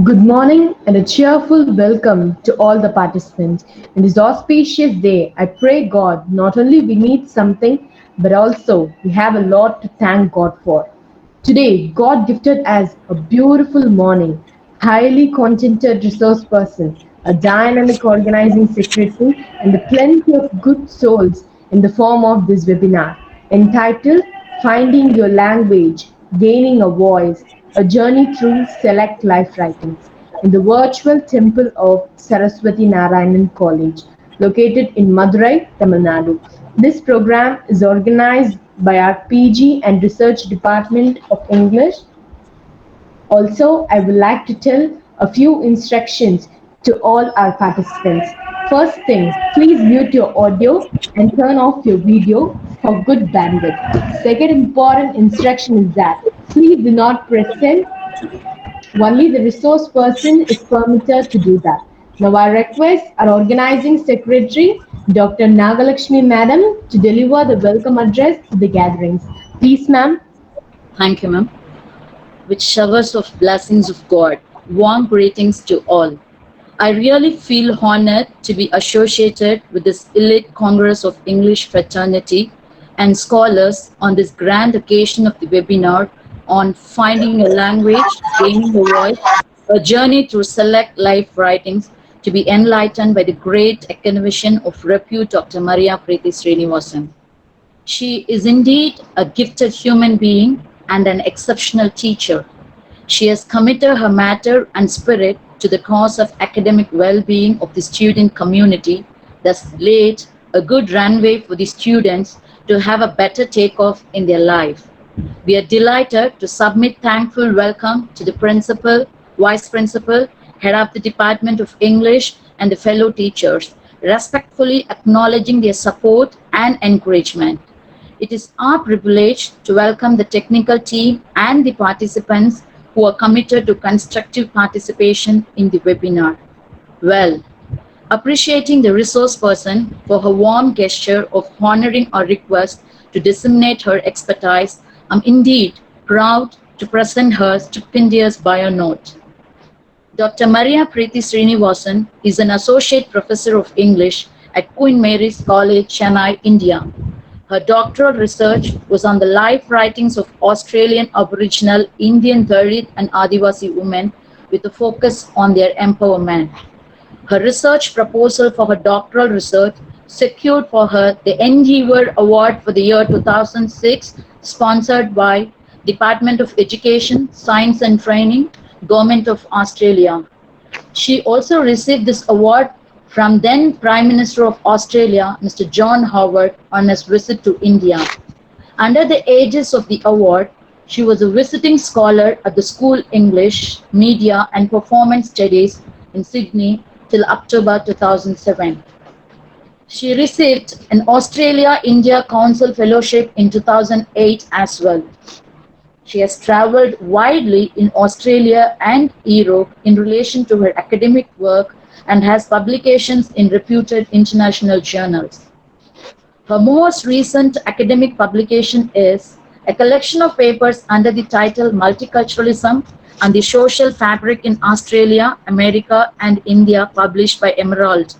Good morning and a cheerful welcome to all the participants. In this auspicious day, I pray God not only we need something, but also we have a lot to thank God for. Today, God gifted us a beautiful morning, highly contented resource person, a dynamic organizing secretary, and a plenty of good souls in the form of this webinar entitled Finding Your Language, Gaining a Voice, a journey through select life writings in the virtual temple of Saraswathi Narayanan College, located in Madurai, Tamilnadu. This program is organized by our PG and Research Department of English. Also, I would like to tell a few instructions to all our participants. First thing, please mute your audio and turn off your video for good bandwidth. Second important instruction is that please do not press send. Only the resource person is permitted to do that. Now I request our organizing secretary, Dr. Nagalakshmi Madam, to deliver the welcome address to the gatherings. Please, ma'am. Thank you, ma'am. With showers of blessings of God, warm greetings to all. I really feel honored to be associated with this elite Congress of English fraternity and scholars on this grand occasion of the webinar on finding a language, gaining a voice, a journey through select life writings to be enlightened by the great academician of repute, Dr.MARIA Preethi Srinivasan. She is indeed a gifted human being and an exceptional teacher. She has committed her matter and spirit to the cause of academic well-being of the student community, thus laid a good runway for the students to have a better takeoff in their life. We are delighted to submit thankful welcome to the principal, vice principal, head of the Department of English, and the fellow teachers, respectfully acknowledging their support and encouragement. It is our privilege to welcome the technical team and the participants who are committed to constructive participation in the webinar. Well, appreciating the resource person for her warm gesture of honoring our request to disseminate her expertise, I'm indeed proud to present her stupendous bio note. Dr. Maria Preethi Srinivasan is an Associate Professor of English at Queen Mary's College, Chennai, India. Her doctoral research was on the life writings of Australian Aboriginal, Indian Dalit and Adivasi women with a focus on their empowerment. Her research proposal for her doctoral research secured for her the Endeavour Award for the year 2006, sponsored by Department of Education, Science and Training, Government of Australia. She also received this award from then Prime Minister of Australia, Mr. John Howard, on his visit to India. Under the aegis of the award, she was a visiting scholar at the School English, Media and Performance Studies in Sydney till October 2007. She received an Australia-India Council Fellowship in 2008 as well. She has travelled widely in Australia and Europe in relation to her academic work and has publications in reputed international journals. Her most recent academic publication is a collection of papers under the title Multiculturalism and the Social Fabric in Australia, America and India, published by Emerald.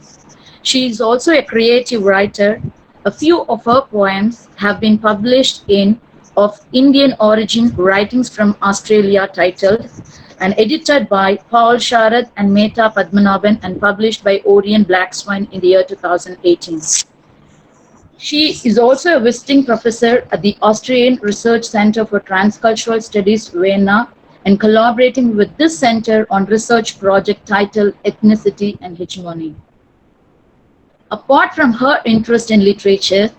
She is also a creative writer. A few of her poems have been published in Of Indian Origin Writings from Australia, titled and edited by Paul Sharad and Meta Padmanabhan and published by Orient Black Swan in the year 2018. She is also a visiting professor at the Australian Research Centre for Transcultural Studies, Vienna, and collaborating with this centre on research project titled Ethnicity and Hegemony. Apart from her interest in literature,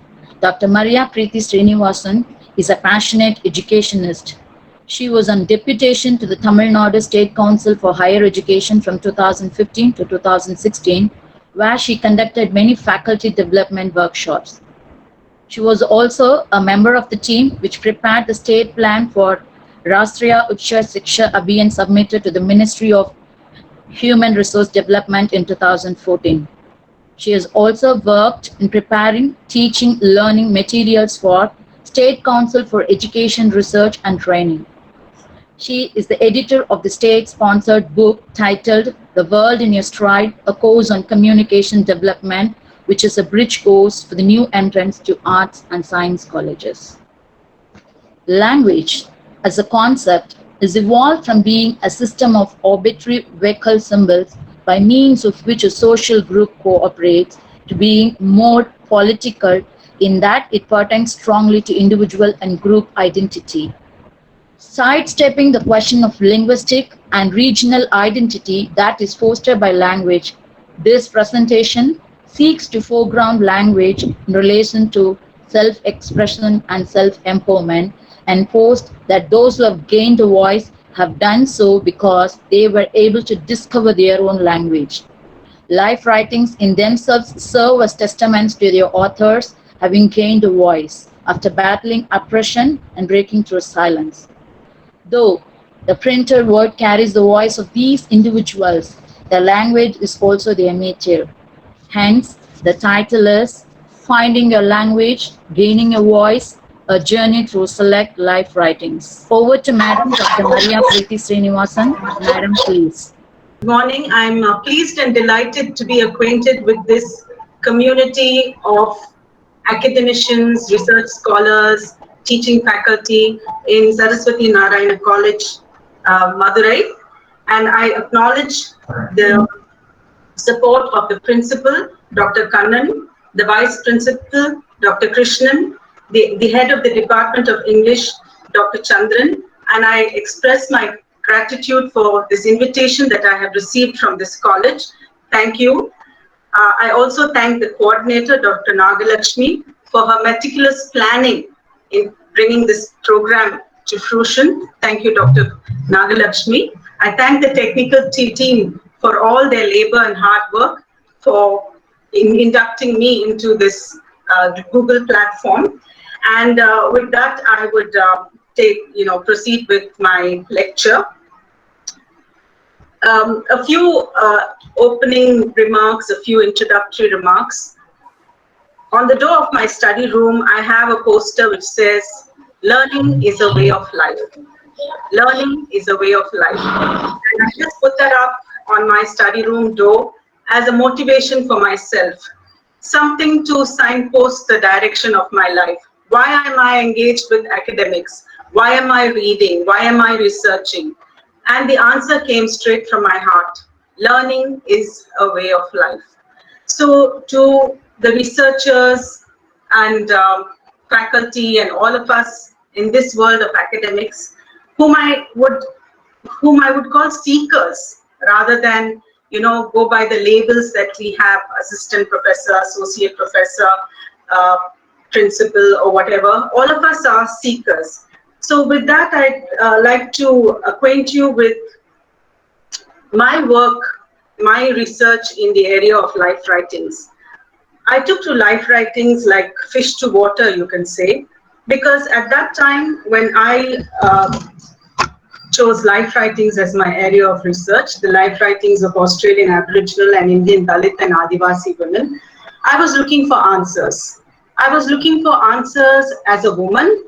Dr. Maria Preethi Srinivasan is a passionate educationist. She was on deputation to the Tamilnadu State Council for Higher Education from 2015 to 2016, where she conducted many faculty development workshops. She was also a member of the team which prepared the state plan for Rashtriya Ucha Shiksha Abhiyan submitted to the Ministry of Human Resource Development in 2014. She has also worked in preparing teaching learning materials for State Council for Education Research and Training. She is the editor of the state-sponsored book titled The World in Your Stride, a course on communication development, which is a bridge course for the new entrants to arts and science colleges. Language, as a concept, is evolved from being a system of arbitrary vehicle symbols by means of which a social group cooperates to being more political in that it pertains strongly to individual and group identity. Sidestepping the question of linguistic and regional identity that is fostered by language, this presentation seeks to foreground language in relation to self-expression and self-empowerment and post that those who have gained a voice have done so because they were able to discover their own language. Life writings in themselves serve as testaments to their authors having gained a voice after battling oppression and breaking through silence. Though the printed word carries the voice of these individuals, the language is also their nature. Hence, the title is Finding Your Language, Gaining a Voice, a Journey Through Select Life Writings. Over to Madam Dr.MARIA SRINIVASAN. Madam, please. Good morning. I'm pleased and delighted to be acquainted with this community of academicians, research scholars, teaching faculty in Saraswathi Narayanan College, Madurai. And I acknowledge the support of the principal, Dr. Kannan, the vice principal, Dr. Krishnan, the head of the Department of English, Dr. Chandran, and I express my gratitude for this invitation that I have received from this college. Thank you. I also thank the coordinator, Dr. Nagalakshmi, for her meticulous planning in bringing this program to fruition. Thank you, Dr. Nagalakshmi. I thank the technical team for all their labor and hard work for inducting me into this Google platform. And with that, I would proceed with my lecture. A few opening remarks, a few introductory remarks. On the door of my study room, I have a poster which says, "Learning is a way of life." Learning is a way of life. And I just put that up on my study room door as a motivation for myself, something to signpost the direction of my life. Why am I engaged with academics? Why am I reading? Why am I researching? And the answer came straight from my heart. Learning is a way of life. So to the researchers and faculty and all of us in this world of academics, whom I would call seekers rather than go by the labels that we have: assistant professor, associate professor, principal, or whatever. All of us are seekers. So with that, I'd like to acquaint you with my work, my research in the area of life writings. I took to life writings like fish to water, you can say, because at that time when I chose life writings as my area of research, the life writings of Australian Aboriginal and Indian Dalit and Adivasi women, I was looking for answers. I was looking for answers as a woman.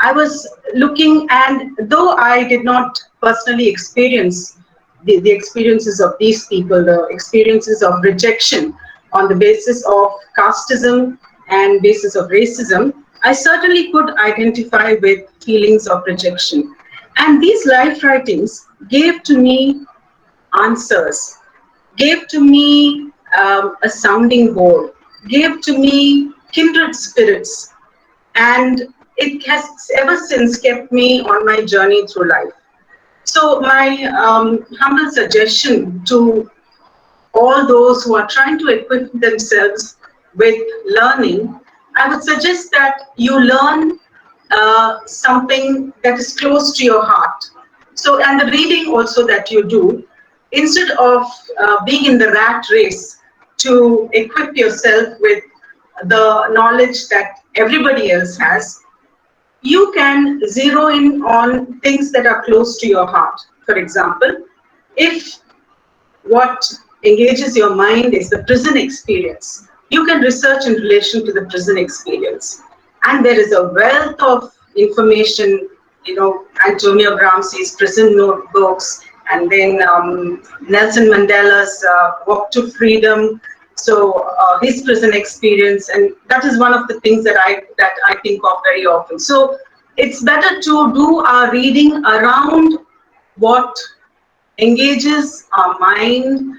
I was looking, and though I did not personally experience the experiences of these people, the experiences of rejection on the basis of casteism and basis of racism, I certainly could identify with feelings of rejection. And these life writings gave to me answers, gave to me a sounding board, gave to me kindred spirits, and it has ever since kept me on my journey through life. So my humble suggestion to all those who are trying to equip themselves with learning, I would suggest that you learn something that is close to your heart. So, and the reading also that you do, instead of being in the rat race to equip yourself with the knowledge that everybody else has, you can zero in on things that are close to your heart. For example, if what engages your mind is the prison experience, you can research in relation to the prison experience. And there is a wealth of information Antonio Gramsci's Prison Notebooks, and then Nelson Mandela's Walk to Freedom. So his prison experience, and that is one of the things that I think of very often. So it's better to do our reading around what engages our mind,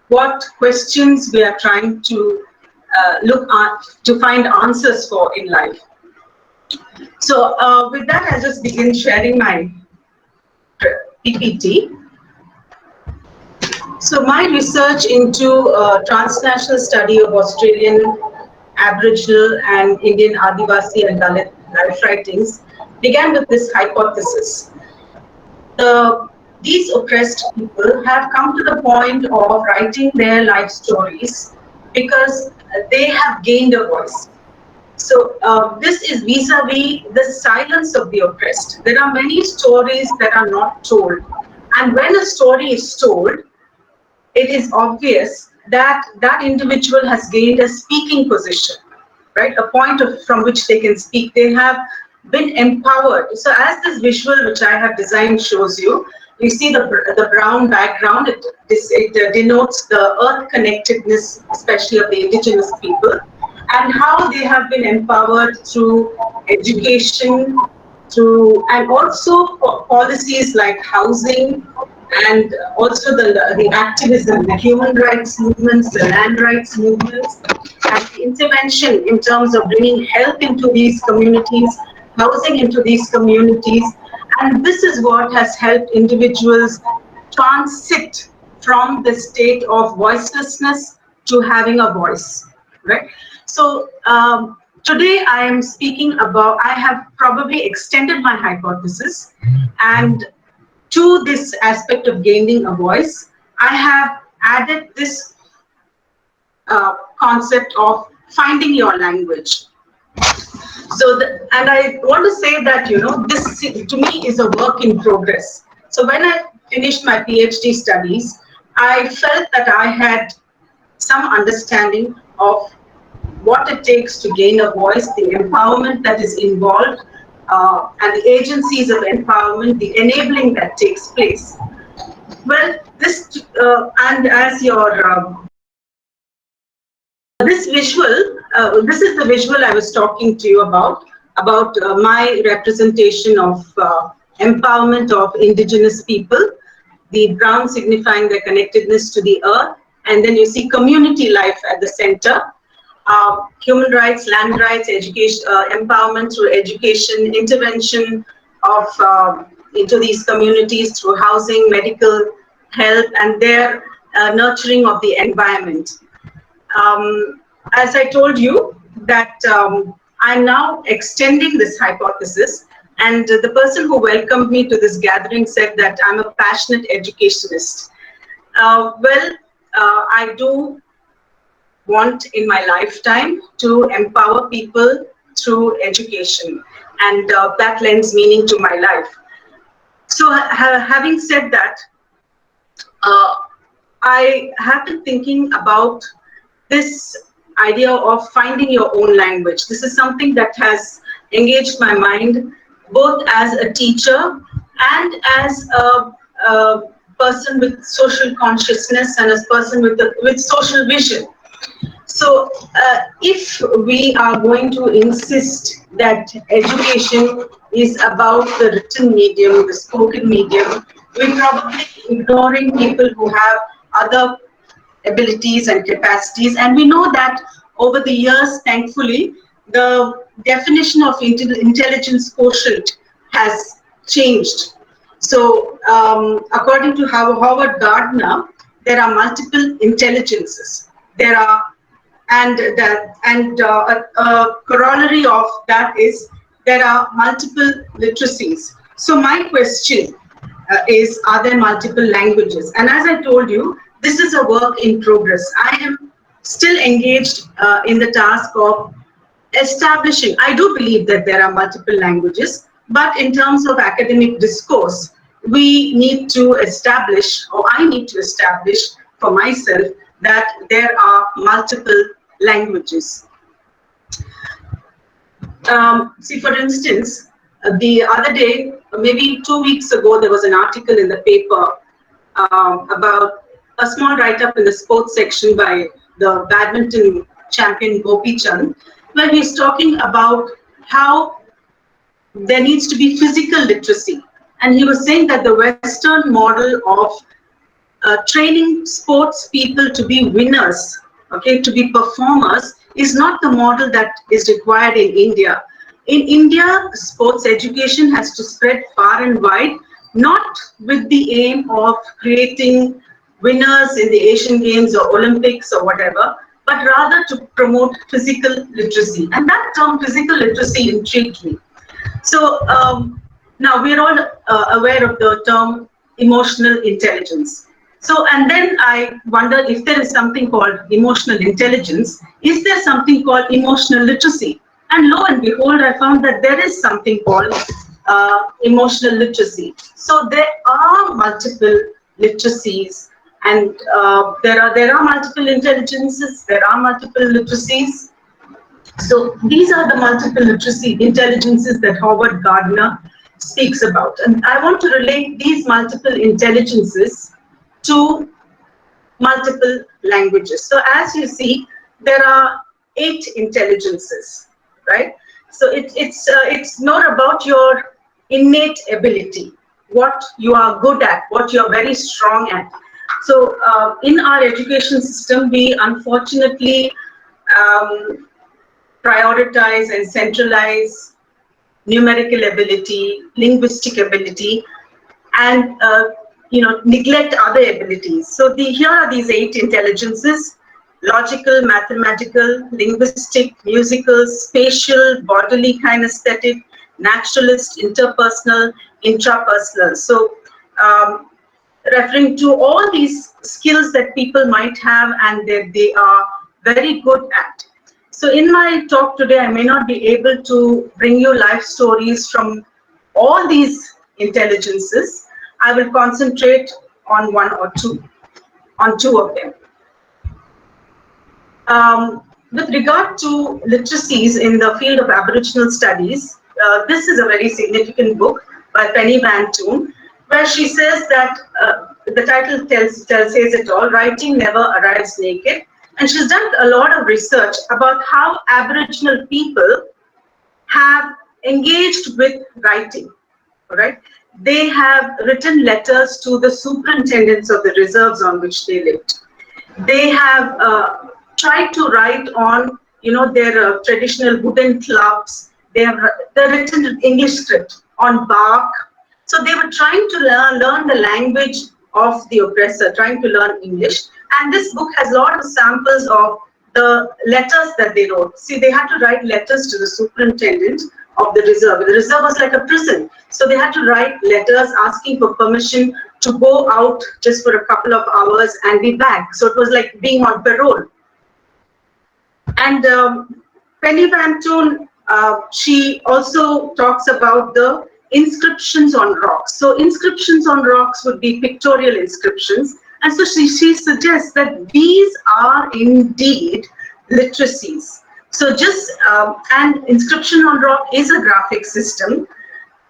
what questions we are trying to look at to find answers for in life. So with that, I'll just begin sharing my PPT. So my research into transnational study of Australian Aboriginal and Indian Adivasi and Dalit life writings began with this hypothesis. These oppressed people have come to the point of writing their life stories because they have gained a voice. So this is vis-a-vis the silence of the oppressed. There are many stories that are not told. And when a story is told, it is obvious that that individual has gained a speaking position, right? A point from which they can speak. They have been empowered. So as this visual which I have designed shows you, you see the brown background, it denotes the earth connectedness, especially of the indigenous people, and how they have been empowered through education, and also policies like housing, and also the activism, the human rights movements, the land rights movements, and the intervention in terms of bringing help into these communities, housing into these communities. And this is what has helped individuals transit from the state of voicelessness to having a voice, right? So today I am speaking about, I have probably extended my hypothesis, and to this aspect of gaining a voice, I have added this concept of finding your language. So, and I want to say that, this to me is a work in progress. So when I finished my PhD studies, I felt that I had some understanding of what it takes to gain a voice, the empowerment that is involved, and the agencies of empowerment, the enabling that takes place. Well, this, and as your, this visual, this is the visual I was talking to you about my representation of empowerment of indigenous people, the brown signifying their connectedness to the earth, and then you see community life at the center. Human rights, land rights, education, empowerment through education, intervention of into these communities through housing, medical help, and their nurturing of the environment. As I told you that I'm now extending this hypothesis, and the person who welcomed me to this gathering said that I'm a passionate educationist. Well, I do want in my lifetime to empower people through education, and that lends meaning to my life. So having said that, I have been thinking about this idea of finding your own language. This is something that has engaged my mind both as a teacher and as a person with social consciousness and as a person with social vision. So if we are going to insist that education is about the written medium, the spoken medium, we're probably ignoring people who have other abilities and capacities. And we know that over the years, thankfully, the definition of intelligence quotient has changed. So according to Howard Gardner, there are multiple intelligences. There are, and a corollary of that is there are multiple literacies. So my question is, are there multiple languages? And as I told you, this is a work in progress. I am still engaged in the task of establishing. I do believe that there are multiple languages, but in terms of academic discourse, we need to establish, or I need to establish for myself, that there are multiple languages. See, for instance, the other day, maybe 2 weeks ago, there was an article in the paper about a small write-up in the sports section by the badminton champion Gopi Chand, where he's talking about how there needs to be physical literacy. And he was saying that the Western model of training sports people to be winners, okay, to be performers, is not the model that is required in India. In India, sports education has to spread far and wide, not with the aim of creating winners in the Asian Games or Olympics or whatever, but rather to promote physical literacy. And that term physical literacy intrigued me. So now we're all aware of the term emotional intelligence. So, and then I wonder if there is something called emotional intelligence. Is there something called emotional literacy? And lo and behold, I found that there is something called emotional literacy. So there are multiple literacies, and there are multiple intelligences, there are multiple literacies. So these are the multiple literacy intelligences that Howard Gardner speaks about. And I want to relate these multiple intelligences to multiple languages. So as you see, there are 8 intelligences, right? So it's not about your innate ability, what you are good at, what you are very strong at. So in our education system, we unfortunately prioritize and centralize numerical ability, linguistic ability, and neglect other abilities. So here are these 8 intelligences: logical, mathematical, linguistic, musical, spatial, bodily, kinesthetic, naturalist, interpersonal, intrapersonal. So referring to all these skills that people might have and that they are very good at. So in my talk today, I may not be able to bring you life stories from all these intelligences. I will concentrate on one or two, on 2 of them. With regard to literacies in the field of Aboriginal studies, this is a very significant book by Penny Van Toon, where she says that the title says it all: writing never arrives naked. And she's done a lot of research about how Aboriginal people have engaged with writing, right? They have written letters to the superintendents of the reserves on which they lived. They have tried to write on, their traditional wooden clubs. They're written English script on bark. So they were trying to learn the language of the oppressor, trying to learn English. And this book has a lot of samples of the letters that they wrote. See, they had to write letters to the superintendent of the reserve. The reserve was like a prison. So they had to write letters asking for permission to go out just for a couple of hours and be back. So it was like being on parole. And Penny Van Toon, she also talks about the inscriptions on rocks. So inscriptions on rocks would be pictorial inscriptions. And so she suggests that these are indeed literacies. So just, and inscription on rock is a graphic system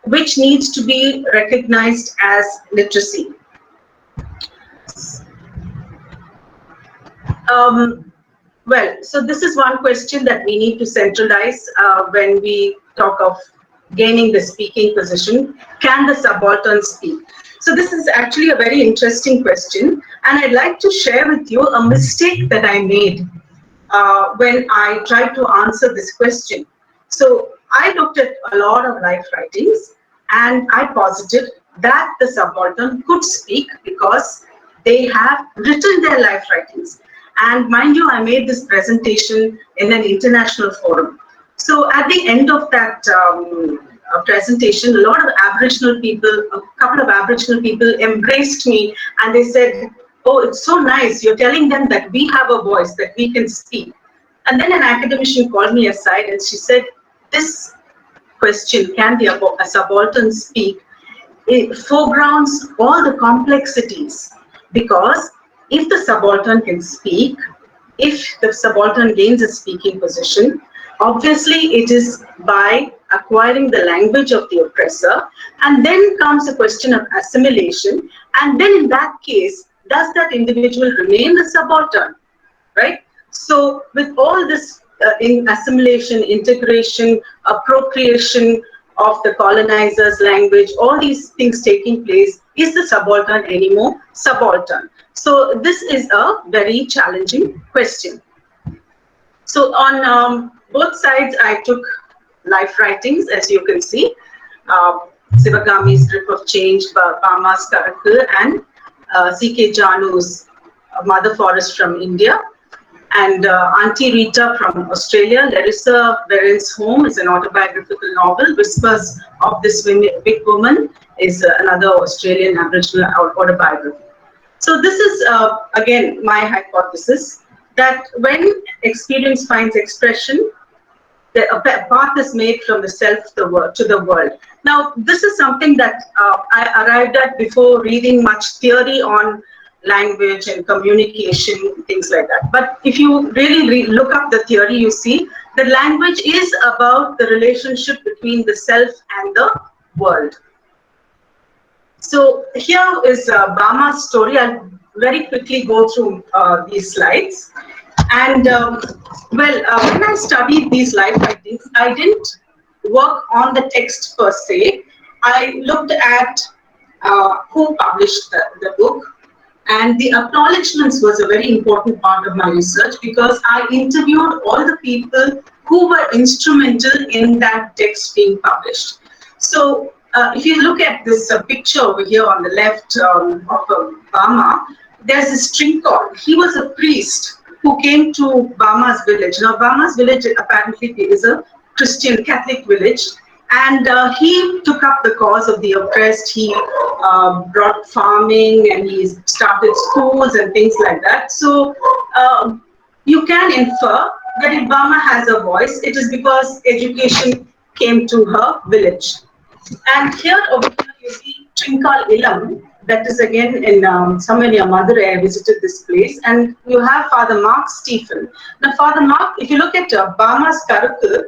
which needs to be recognized as literacy. Well, so this is one question that we need to centralize when we talk of gaining the speaking position. Can the subaltern speak? So this is actually a very interesting question, and I'd like to share with you a mistake that I made when I tried to answer this question. So I looked at a lot of life writings, and I posited that the subaltern could speak because they have written their life writings. And mind you, I made this presentation in an international forum. So at the end of that presentation, a lot of Aboriginal people, a couple of Aboriginal people embraced me, and they said, "Oh, it's so nice. You're telling them that we have a voice, that we can speak." And then an academician called me aside and she said, "This question, can a subaltern speak, it foregrounds all the complexities, because if the subaltern can speak, if the subaltern gains a speaking position, obviously it is by acquiring the language of the oppressor, and then comes a question of assimilation, and then in that case, does that individual remain the subaltern, right? So with all this in assimilation, integration, appropriation of the colonizer's language, all these things taking place, is the subaltern anymore subaltern? So this is a very challenging question. So on both sides, I took life writings, as you can see. Sivagami's Drip of Change, Bama's Karaku, and C.K. Janu's Mother Forest from India. And Auntie Rita from Australia, Larissa Beren's Home is an autobiographical novel. Whispers of This Big Woman is another Australian Aboriginal autobiography. So this is, again, my hypothesis, that when experience finds expression, a path is made from the self to the world. Now, this is something that I arrived at before reading much theory on language and communication, things like that. But if you really look up the theory, you see that language is about the relationship between the self and the world. So here is Bama's story. I'll very quickly go through these slides. And when I studied these life writings, I didn't work on the text per se. I looked at who published the book. And the acknowledgements was a very important part of my research, because I interviewed all the people who were instrumental in that text being published. So if you look at this picture over here on the left of Bama, there's a string called. He was a priest who came to Bama's village. Now, Bama's village apparently is a Christian Catholic village. And he took up the cause of the oppressed. He brought farming, and he started schools and things like that. So you can infer that if Bama has a voice, it is because education came to her village. And here over here you see Trinkal Ilam. That is again in somewhere near Madurai. I visited this place. And you have Father Mark Stephen. Now, Father Mark, if you look at Bama's Karakul,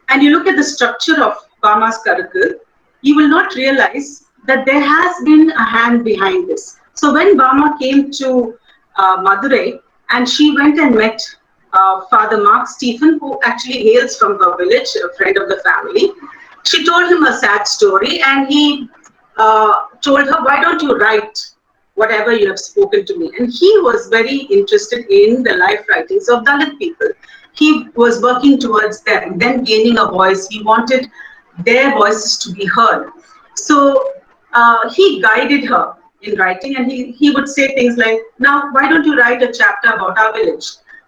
and you look at the structure of Bama's Karakul, you will not realize that there has been a hand behind this. So when Bama came to Madurai, and she went and met Father Mark Stephen, who actually hails from her village, a friend of the family, she told him a sad story, and he told her, why don't you write whatever you have spoken to me? And he was very interested in the life writings of Dalit people. He was working towards them, then gaining a voice. He wanted their voices to be heard. So he guided her in writing, and he would say things like, now, why don't you write a chapter about our village?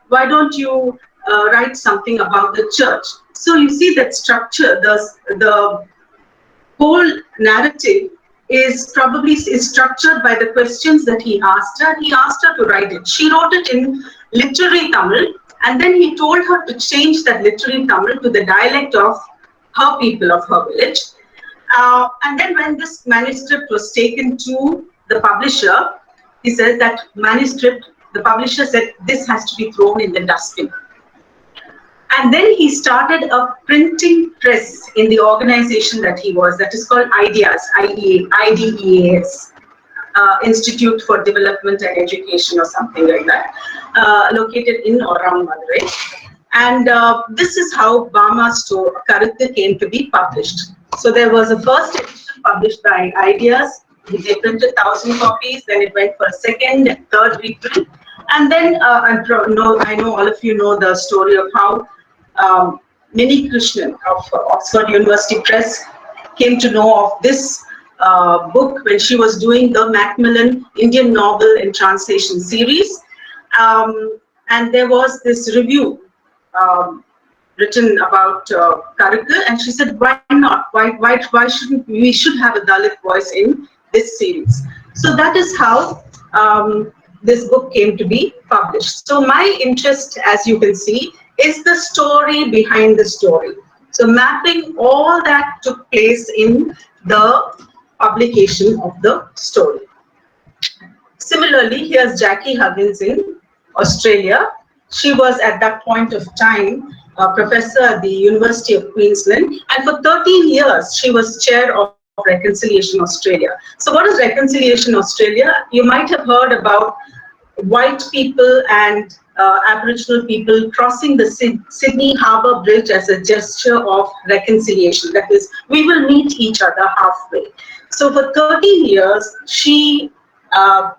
Why don't you write something about the church? So you see that structure, the whole narrative is probably structured by the questions that he asked her. He asked her to write it. She wrote it in literary Tamil. And then he told her to change that literary Tamil to the dialect of her people, of her village. And then when this manuscript was taken to the publisher, he says that manuscript, the publisher said, this has to be thrown in the dustbin. And then he started a printing press in the organization that he was, that is called IDEAS, IDEAS. Institute for Development and Education or something like that, located in or around Madurai. And this is how Bama's Karuthu came to be published. So there was a first edition published by Ideas. They printed 1,000 copies, then it went for a second and third reprint. And then I know all of you know the story of how Minnie Krishnan of Oxford University Press came to know of this book when she was doing the Macmillan Indian Novel in Translation series. And there was this review written about Karakul, and she said, why not? Why shouldn't we should have a Dalit voice in this series? So that is how this book came to be published. So my interest, as you can see, is the story behind the story. So mapping all that took place in the publication of the story. Similarly, here's Jackie Huggins in Australia. She was at that point of time a professor at the University of Queensland, and for 13 years she was chair of Reconciliation Australia. So what is Reconciliation Australia? You might have heard about white people and Aboriginal people crossing the Sydney Harbour Bridge as a gesture of reconciliation. That is, we will meet each other halfway. So for 13 years, she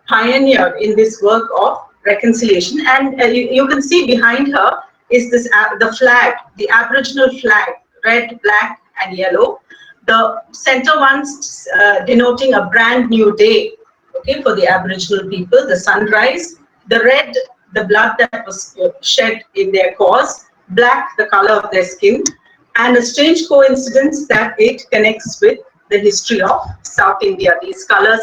pioneered in this work of reconciliation. And you can see behind her is this the flag, the Aboriginal flag, red, black, and yellow. The center one's denoting a brand new day, okay, for the Aboriginal people, the sunrise. The red, the blood that was shed in their cause. Black, the color of their skin. And a strange coincidence that it connects with the history of South India. These colors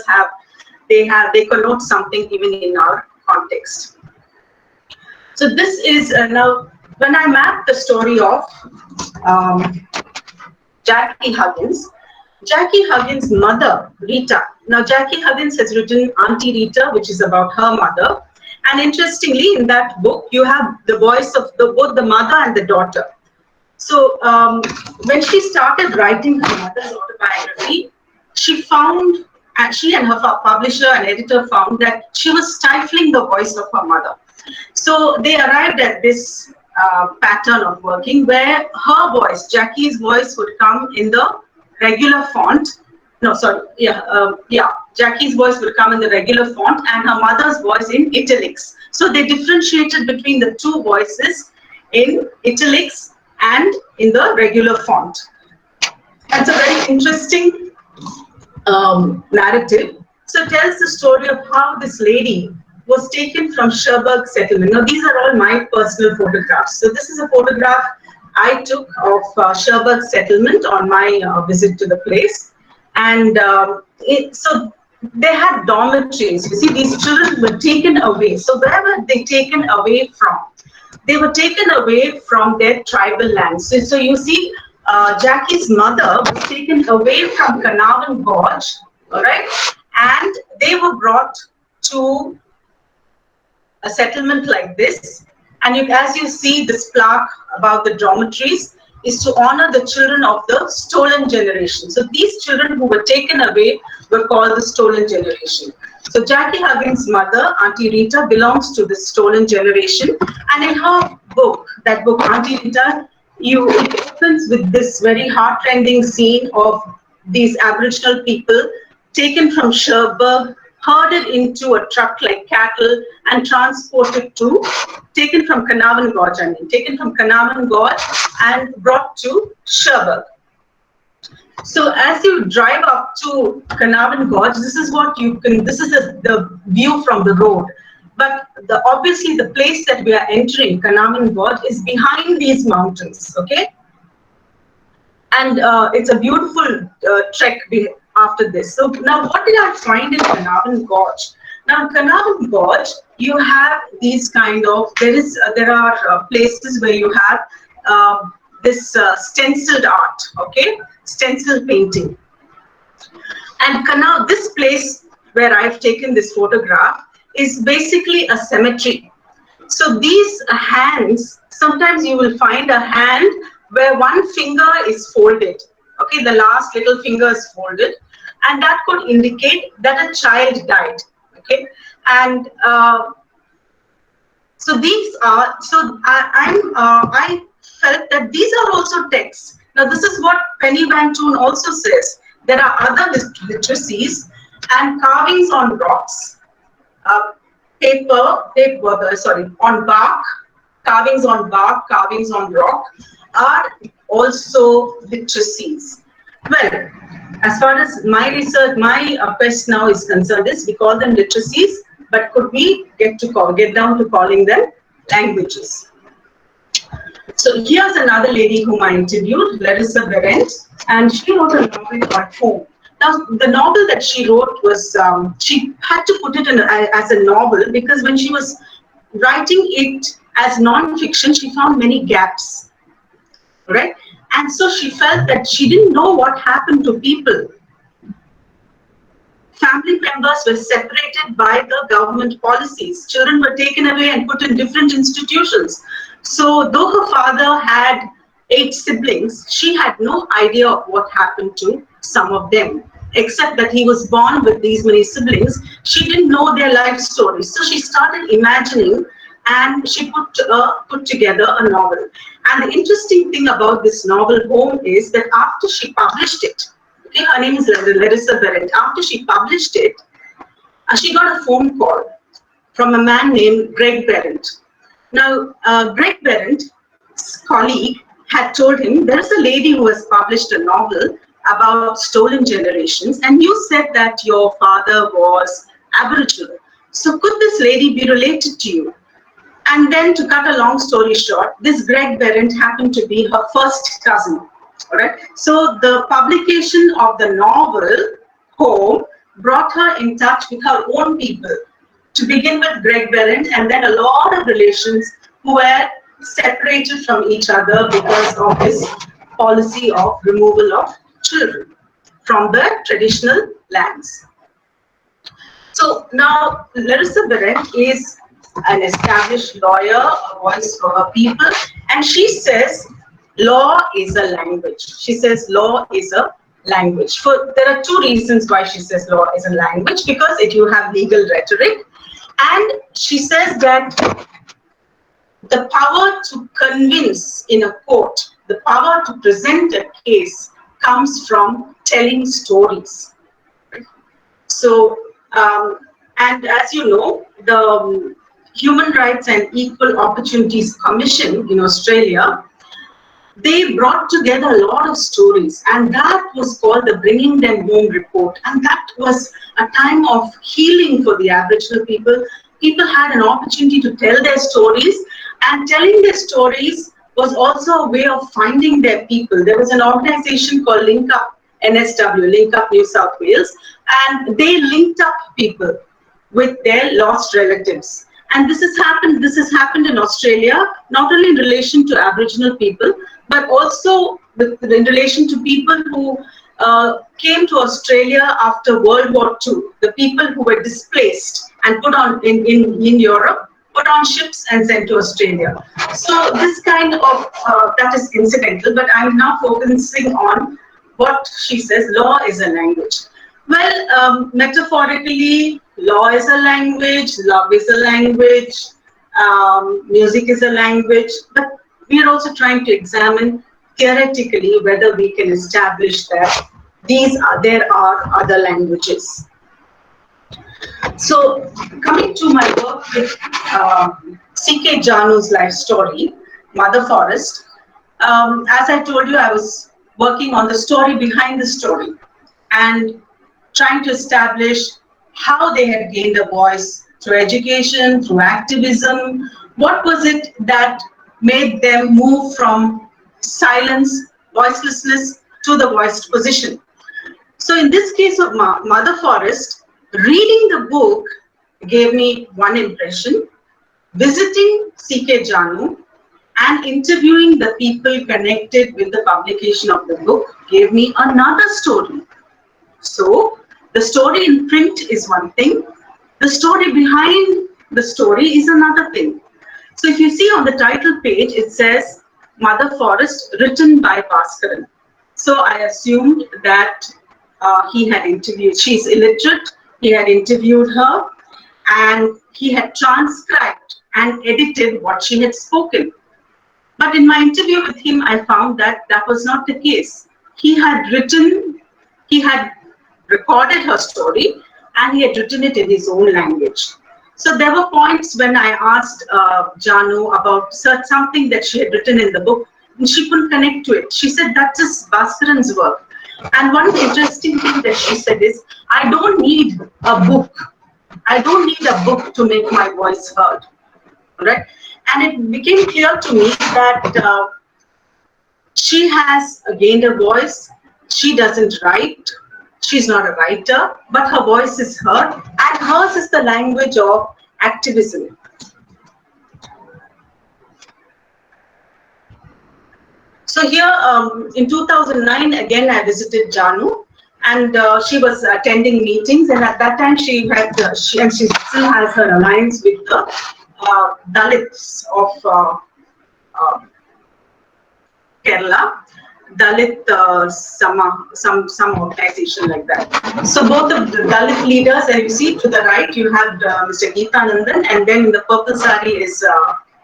they connote something even in our context. So this is now, when I map the story of Jackie Huggins' mother, Rita. Now, Jackie Huggins has written Auntie Rita, which is about her mother. And interestingly, in that book, you have the voice of both the mother and the daughter. So when she started writing her mother's autobiography, she and her publisher and editor found that she was stifling the voice of her mother. So they arrived at this pattern of working where her voice, Jackie's voice, would come in the regular font. Jackie's voice would come in the regular font and her mother's voice in italics. So they differentiated between the two voices in italics and in the regular font. That's a very interesting narrative. So it tells the story of how this lady was taken from Cherbourg settlement. Now these are all my personal photographs. So this is a photograph I took of Cherbourg settlement on my visit to the place. And so they had dormitories. You see, these children were taken away. So where were they taken away from? They were taken away from their tribal lands. So you see, Jackie's mother was taken away from Carnarvon Gorge, all right? And they were brought to a settlement like this. And as you see, this plaque about the dormitories is to honor the children of the stolen generation. So these children who were taken away were called the stolen generation. So Jackie Huggins' mother, Auntie Rita, belongs to the stolen generation. And in her book, that book, Auntie Rita, it opens with this very heart-rending scene of these Aboriginal people taken from Cherbourg, herded into a truck like cattle and taken from Carnarvon Gorge and brought to Cherbourg. So as you drive up to Carnarvon Gorge, this is the view from the road. But obviously the place that we are entering, Carnarvon Gorge, is behind these mountains, okay? And it's a beautiful trek after this. So now what did I find in Carnarvon Gorge? Now in Carnarvon Gorge, you have these there are places where you have this stenciled art, okay? Stencil painting. And this place where I've taken this photograph is basically a cemetery. So these hands, sometimes you will find a hand where one finger is folded, okay? The last little finger is folded, and that could indicate that a child died, okay? And so I felt that these are also texts. Now this is what Penny Van Toon also says. There are other literacies and carvings on rocks, on bark, carvings on bark, carvings on rock are also literacies. Well, as far as my research, my quest now is concerned, we call them literacies, but could we get down to calling them languages? So here's another lady whom I interviewed, Larissa Berendt, and she wrote a novel called Home. Now, the novel that she wrote was, she had to put it as a novel because when she was writing it as non-fiction, she found many gaps, right? And so she felt that she didn't know what happened to people family members were separated by the government policies. Children were taken away and put in different institutions. So though her father had 8 siblings, she had no idea of what happened to some of them. Except that he was born with these many siblings, she didn't know their life stories. So she started imagining, and she put together a novel. And the interesting thing about this novel, Home, is that after she published it, okay, her name is Larissa Berendt. After she published it, she got a phone call from a man named Greg Berendt. Now, Greg Berendt's colleague had told him, there is a lady who has published a novel about stolen generations, and you said that your father was Aboriginal. So could this lady be related to you? And then, to cut a long story short, this Greg Berendt happened to be her first cousin. All right. So the publication of the novel Home brought her in touch with her own people. To begin with, Greg Berendt, and then a lot of relations who were separated from each other because of this policy of removal of children from the traditional lands. So now Larissa Berendt is an established lawyer, a voice for her people, and she says law is a language. She says law is a language. There are 2 reasons why she says law is a language, because you have legal rhetoric, and she says that the power to convince in a court, the power to present a case comes from telling stories. So, and as you know, the Human Rights and Equal Opportunities Commission in Australia, they brought together a lot of stories, and that was called the Bringing Them Home Report. And that was a time of healing for the Aboriginal people. People had an opportunity to tell their stories, and telling their stories was also a way of finding their people. There was an organization called Link Up NSW, Link Up New South Wales, and they linked up people with their lost relatives. And this has happened in Australia, not only in relation to Aboriginal people, but also in relation to people who came to Australia after World War II, the people who were displaced and put on in Europe, put on ships and sent to Australia. So this kind of, that is incidental, but I'm now focusing on what she says, law is a language. Well, metaphorically, law is a language, love is a language, music is a language, but we are also trying to examine theoretically whether we can establish that there are other languages. So, coming to my work with C.K. Janu's life story, Mother Forest, as I told you, I was working on the story behind the story and trying to establish how they had gained a voice through education, through activism. What was it that made them move from silence, voicelessness, to the voiced position? So in this case of Mother Forest, reading the book gave me one impression. Visiting C.K. Janu and interviewing the people connected with the publication of the book gave me another story. So the story in print is one thing. The story behind the story is another thing. So if you see on the title page, it says Mother Forest, written by Bhaskaran. So I assumed that he had interviewed, she's illiterate, he had interviewed her and he had transcribed and edited what she had spoken. But in my interview with him, I found that that was not the case. He had recorded her story and he had written it in his own language. So there were points when I asked Janu about something that she had written in the book and she couldn't connect to it. She said, that's just Bhaskaran's work. And one interesting thing that she said is, I don't need a book. I don't need a book to make my voice heard. Right? And it became clear to me that she has gained a voice. She doesn't write. She's not a writer, but her voice is heard, and hers is the language of activism. So here, in 2009, again, I visited Janu, and she was attending meetings, and at that time she had and she still has her alliance with the Dalits of Kerala, Dalit some organization like that. So both of the Dalit leaders, and you see to the right you have Mr. Geeta Nandan, and then in the purple sari is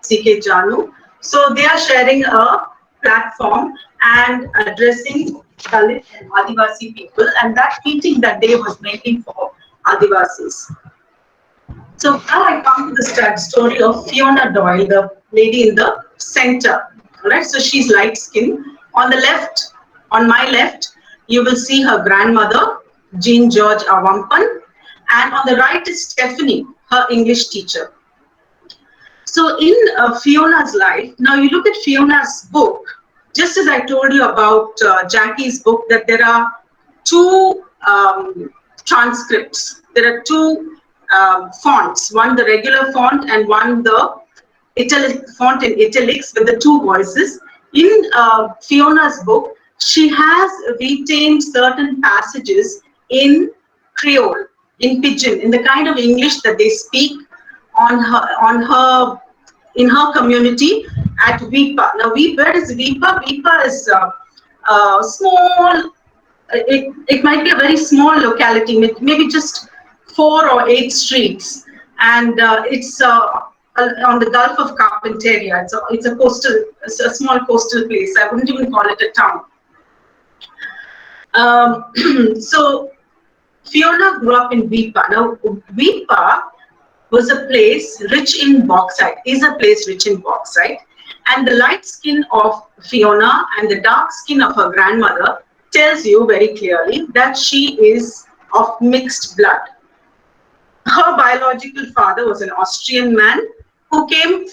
C.K. Janu. So they are sharing a platform and addressing Dalit and Adivasi people, and that meeting that day was mainly for Adivasis. So now I come to the story of Fiona Doyle, the lady in the center. Alright, so she's light skinned. On the left, on my left, you will see her grandmother, Jean George Avampan, and on the right is Stephanie, her English teacher. So in Fiona's life, now you look at Fiona's book, just as I told you about Jackie's book, that there are two transcripts. There are two fonts, one the regular font and one the italic font in italics with the two voices. In Fiona's book, she has retained certain passages in Creole, in Pidgin, in the kind of English that they speak in her community at Vipa. Now, where is Vipa? Vipa is small. It might be a very small locality, maybe just 4 or 8 streets, and it's on the Gulf of Carpentaria. It's a small coastal place. I wouldn't even call it a town. So Fiona grew up in Vipa. Now Vipa was a place rich in bauxite, and the light skin of Fiona and the dark skin of her grandmother tells you very clearly that she is of mixed blood. Her biological father was an Austrian man who came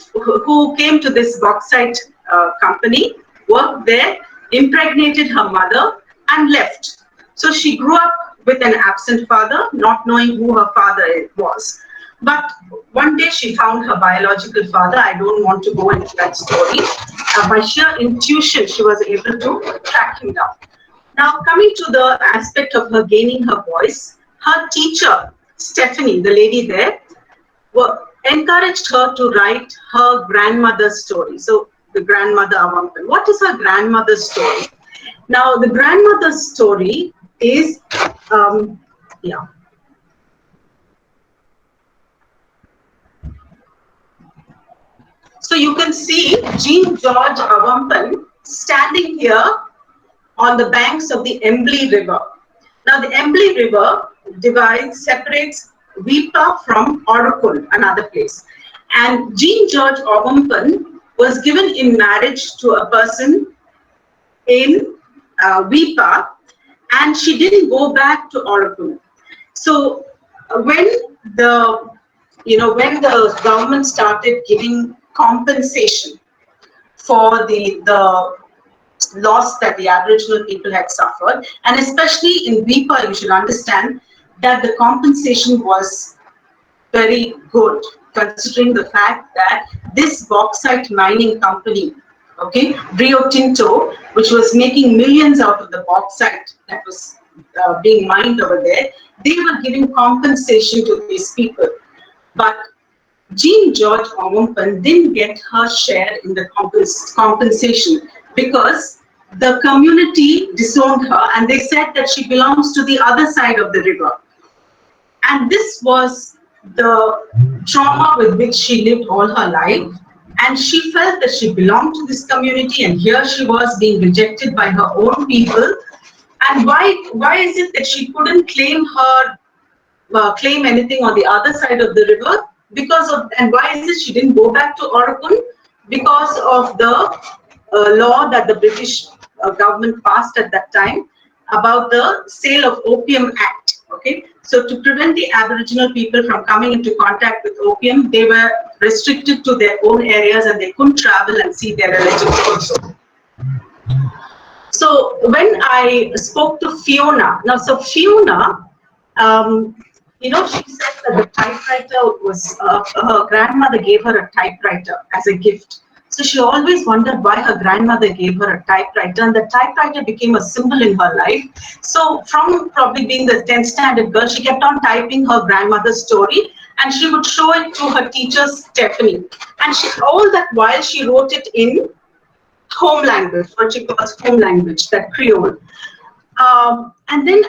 to this bauxite company, worked there, impregnated her mother, and left. So she grew up with an absent father, not knowing who her father was. But one day she found her biological father. I don't want to go into that story. By sheer intuition, she was able to track him down. Now, coming to the aspect of her gaining her voice, her teacher, Stephanie, the lady there, encouraged her to write her grandmother's story. So, the grandmother Avampan. What is her grandmother's story? Now, the grandmother's story is, So you can see Jean George Avampan standing here on the banks of the Embly River. Now, the Embly River separates Vipa from Orokul, another place. And Jean George Avampan was given in marriage to a person in Vipa, and she didn't go back to Orokul. So when the government started giving compensation for the loss that the Aboriginal people had suffered, and especially in Vipa, you should understand that the compensation was very good, considering the fact that this bauxite mining company, Rio Tinto, which was making millions out of the bauxite that was being mined over there, they were giving compensation to these people. But Jean George Avampan didn't get her share in the compensation because the community disowned her, and they said that she belongs to the other side of the river. And this was the trauma with which she lived all her life, and she felt that she belonged to this community, and here she was being rejected by her own people. And why is it that she couldn't claim anything on the other side of the river? And why is it she didn't go back to Orokul? Because of the law that the British government passed at that time about the Sale of Opium Act. So to prevent the Aboriginal people from coming into contact with opium, they were restricted to their own areas and they couldn't travel and see their relatives also. So when I spoke to Fiona, Fiona, she said that the typewriter was, her grandmother gave her a typewriter as a gift. So she always wondered why her grandmother gave her a typewriter, and the typewriter became a symbol in her life. So from probably being the 10th standard girl, she kept on typing her grandmother's story, and she would show it to her teacher, Stephanie. And all that while she wrote it in home language, what she calls home language, that Creole. And then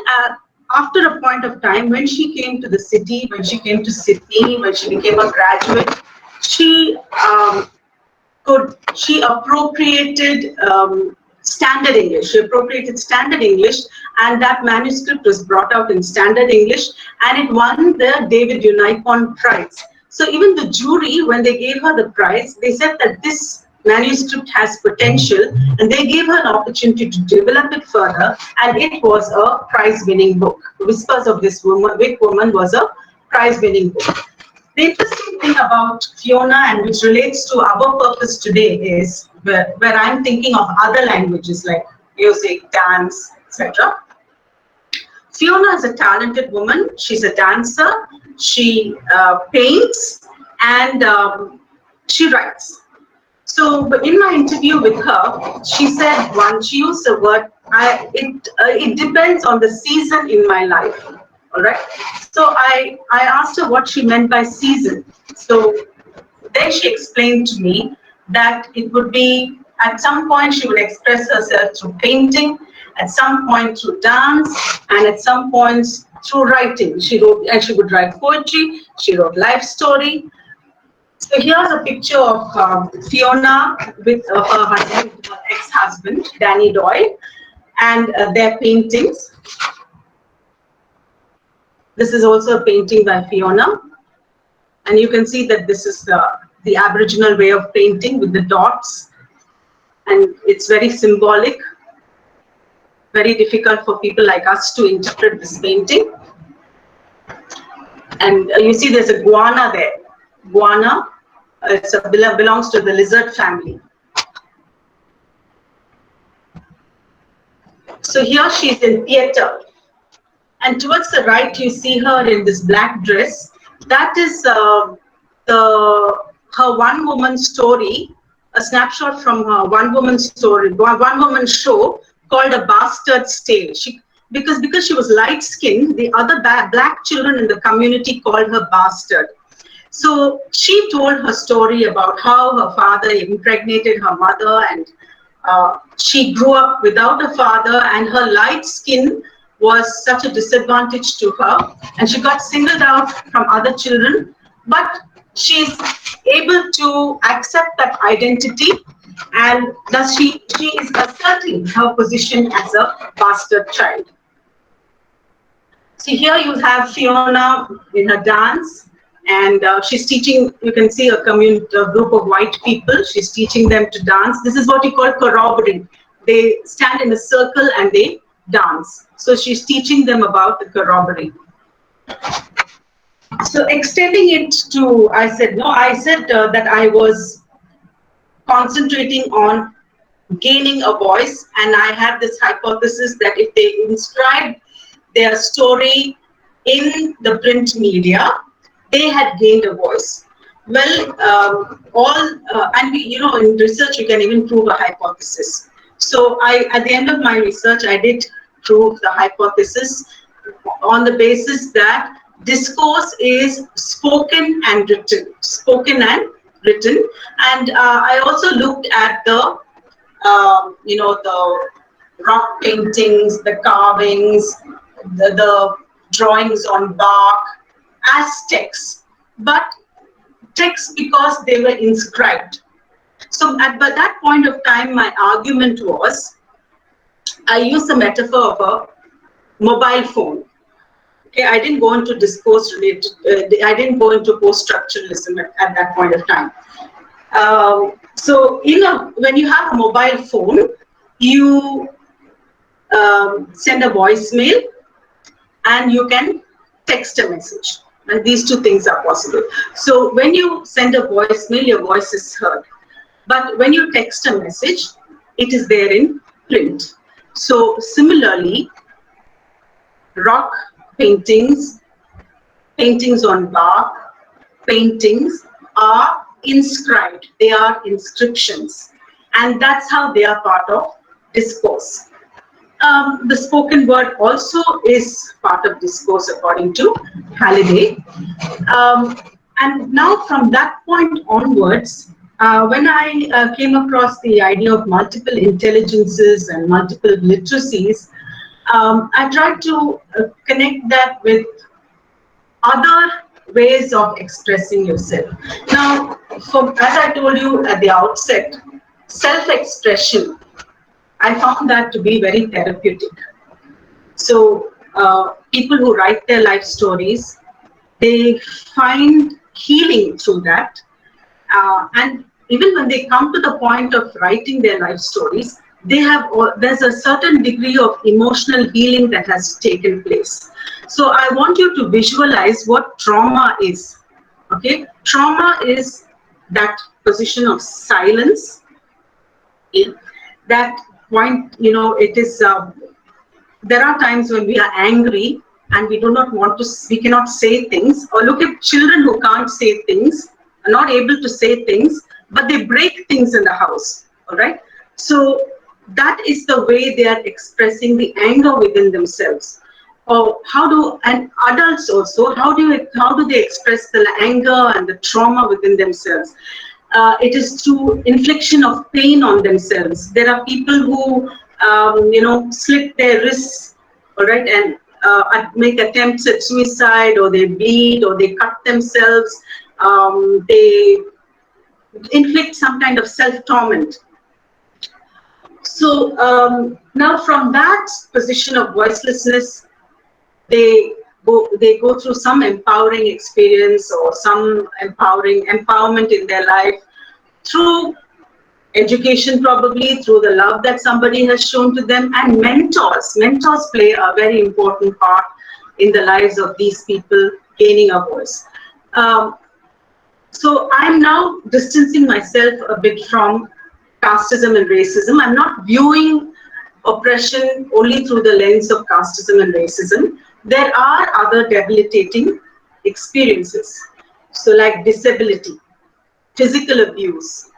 after a point of time, when she came to the city, when she came to Sydney, when she became a graduate, she appropriated standard English. She appropriated standard English, and that manuscript was brought out in standard English, and it won the David Unicon Prize. So even the jury, when they gave her the prize, they said that this manuscript has potential, and they gave her an opportunity to develop it further, and it was a prize-winning book. Whispers of this Wicked Woman was a prize-winning book. The interesting thing about Fiona, and which relates to our purpose today, is where I'm thinking of other languages like music, dance, etc. Fiona is a talented woman. She's a dancer. She paints, and she writes. So in my interview with her, she said she used the word, it depends on the season in my life. All right. So I asked her what she meant by season. So then she explained to me that it would be, at some point she would express herself through painting, at some point through dance, and at some points through writing. She would write poetry, she wrote life story. So here's a picture of Fiona with her husband, her ex-husband, Danny Doyle, and their paintings. This is also a painting by Fiona, and you can see that this is the Aboriginal way of painting with the dots, and it's very symbolic, very difficult for people like us to interpret this painting. And you see there's a guana there. Guana belongs to the lizard family. So here she's in theatre. And towards the right, you see her in this black dress. That is her one-woman story, a snapshot from her one-woman story, one-woman show called A Bastard's Tale. Because she was light-skinned, the other black children in the community called her bastard. So she told her story about how her father impregnated her mother, and she grew up without a father, and her light skin was such a disadvantage to her, and she got singled out from other children, but she's able to accept that identity, and thus she is asserting her position as a bastard child. So here you have Fiona in her dance, and she's teaching, you can see a group of white people, she's teaching them to dance. This is what you call corroborating. They stand in a circle and they dance. So she's teaching them about the corroborating. So extending it to, I said that I was concentrating on gaining a voice, and I had this hypothesis that if they inscribed their story in the print media, they had gained a voice. Well, in research you can even prove a hypothesis. So at the end of my research, I did prove the hypothesis on the basis that discourse is spoken and written. And I also looked at the rock paintings, the carvings, the drawings on bark as texts, but texts because they were inscribed. So at that point of time, my argument was, I used the metaphor of a mobile phone. Okay, I didn't go into discourse related, I didn't go into post-structuralism at that point of time. So, when you have a mobile phone, you send a voicemail and you can text a message. And these two things are possible. So when you send a voicemail, your voice is heard. But when you text a message, it is there in print. So similarly, rock paintings, paintings on bark, paintings are inscribed, they are inscriptions, and that's how they are part of discourse. The spoken word also is part of discourse according to Halliday. Um, and now from that point onwards, when I came across the idea of multiple intelligences and multiple literacies, I tried to connect that with other ways of expressing yourself. Now, as I told you at the outset, self-expression, I found that to be very therapeutic. So people who write their life stories, they find healing through that. And even when they come to the point of writing their life stories, there's a certain degree of emotional healing that has taken place. So I want you to visualize what trauma is. Okay, trauma is that position of silence. That point, it is. There are times when we are angry and we do not want to. We cannot say things. Or look at children who can't say things, are not able to say things, but they break things in the house. All right. So that is the way they are expressing the anger within themselves. Or and adults also, how do they express the anger and the trauma within themselves? It is through infliction of pain on themselves. There are people who slit their wrists, all right, and make attempts at suicide, or they bleed, or they cut themselves. They inflict some kind of self-torment. So now from that position of voicelessness, they go through some empowering experience or some empowerment in their life through education, probably through the love that somebody has shown to them, and mentors. Mentors play a very important part in the lives of these people gaining a voice. So I'm now distancing myself a bit from casteism and racism. I'm not viewing oppression only through the lens of casteism and racism. There are other debilitating experiences. So like disability, physical abuse,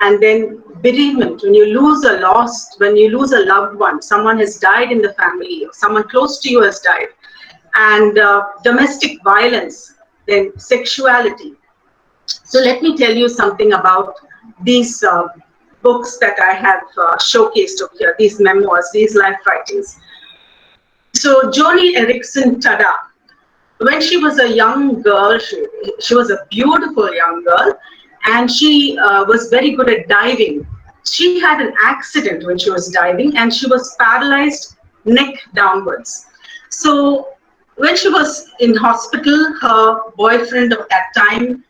and then bereavement. When you lose a loved one, someone has died in the family, or someone close to you has died, and domestic violence, then sexuality. So let me tell you something about these books that I have showcased over here, these memoirs, these life writings. So Joni Eareckson Tada, when she was a young girl, she was a beautiful young girl, and she was very good at diving. She had an accident when she was diving, and she was paralyzed neck downwards. So when she was in hospital, her boyfriend of that time,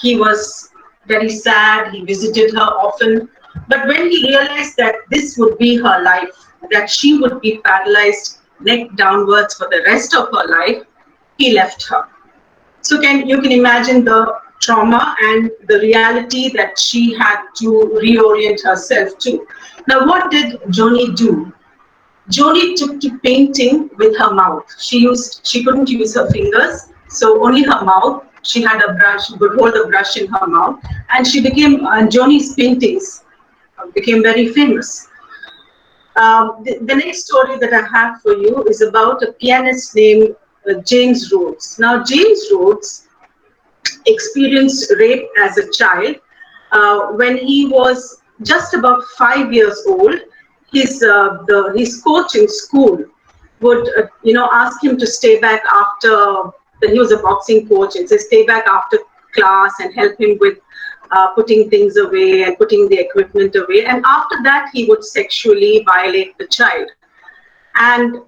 he was very sad. He visited her often. But when he realized that this would be her life, that she would be paralyzed neck downwards for the rest of her life, he left her. So you can imagine the trauma and the reality that she had to reorient herself to. Now, what did Joni do? Joni took to painting with her mouth. She couldn't use her fingers, so only her mouth. She had a brush, she could hold a brush in her mouth, and Joni's paintings became very famous. The next story that I have for you is about a pianist named James Rhodes. Now, James Rhodes experienced rape as a child. When he was just about 5 years old, his coach in school would ask him to stay back after. He was a boxing coach, and say stay back after class and help him with putting things away and putting the equipment away. And after that, he would sexually violate the child. And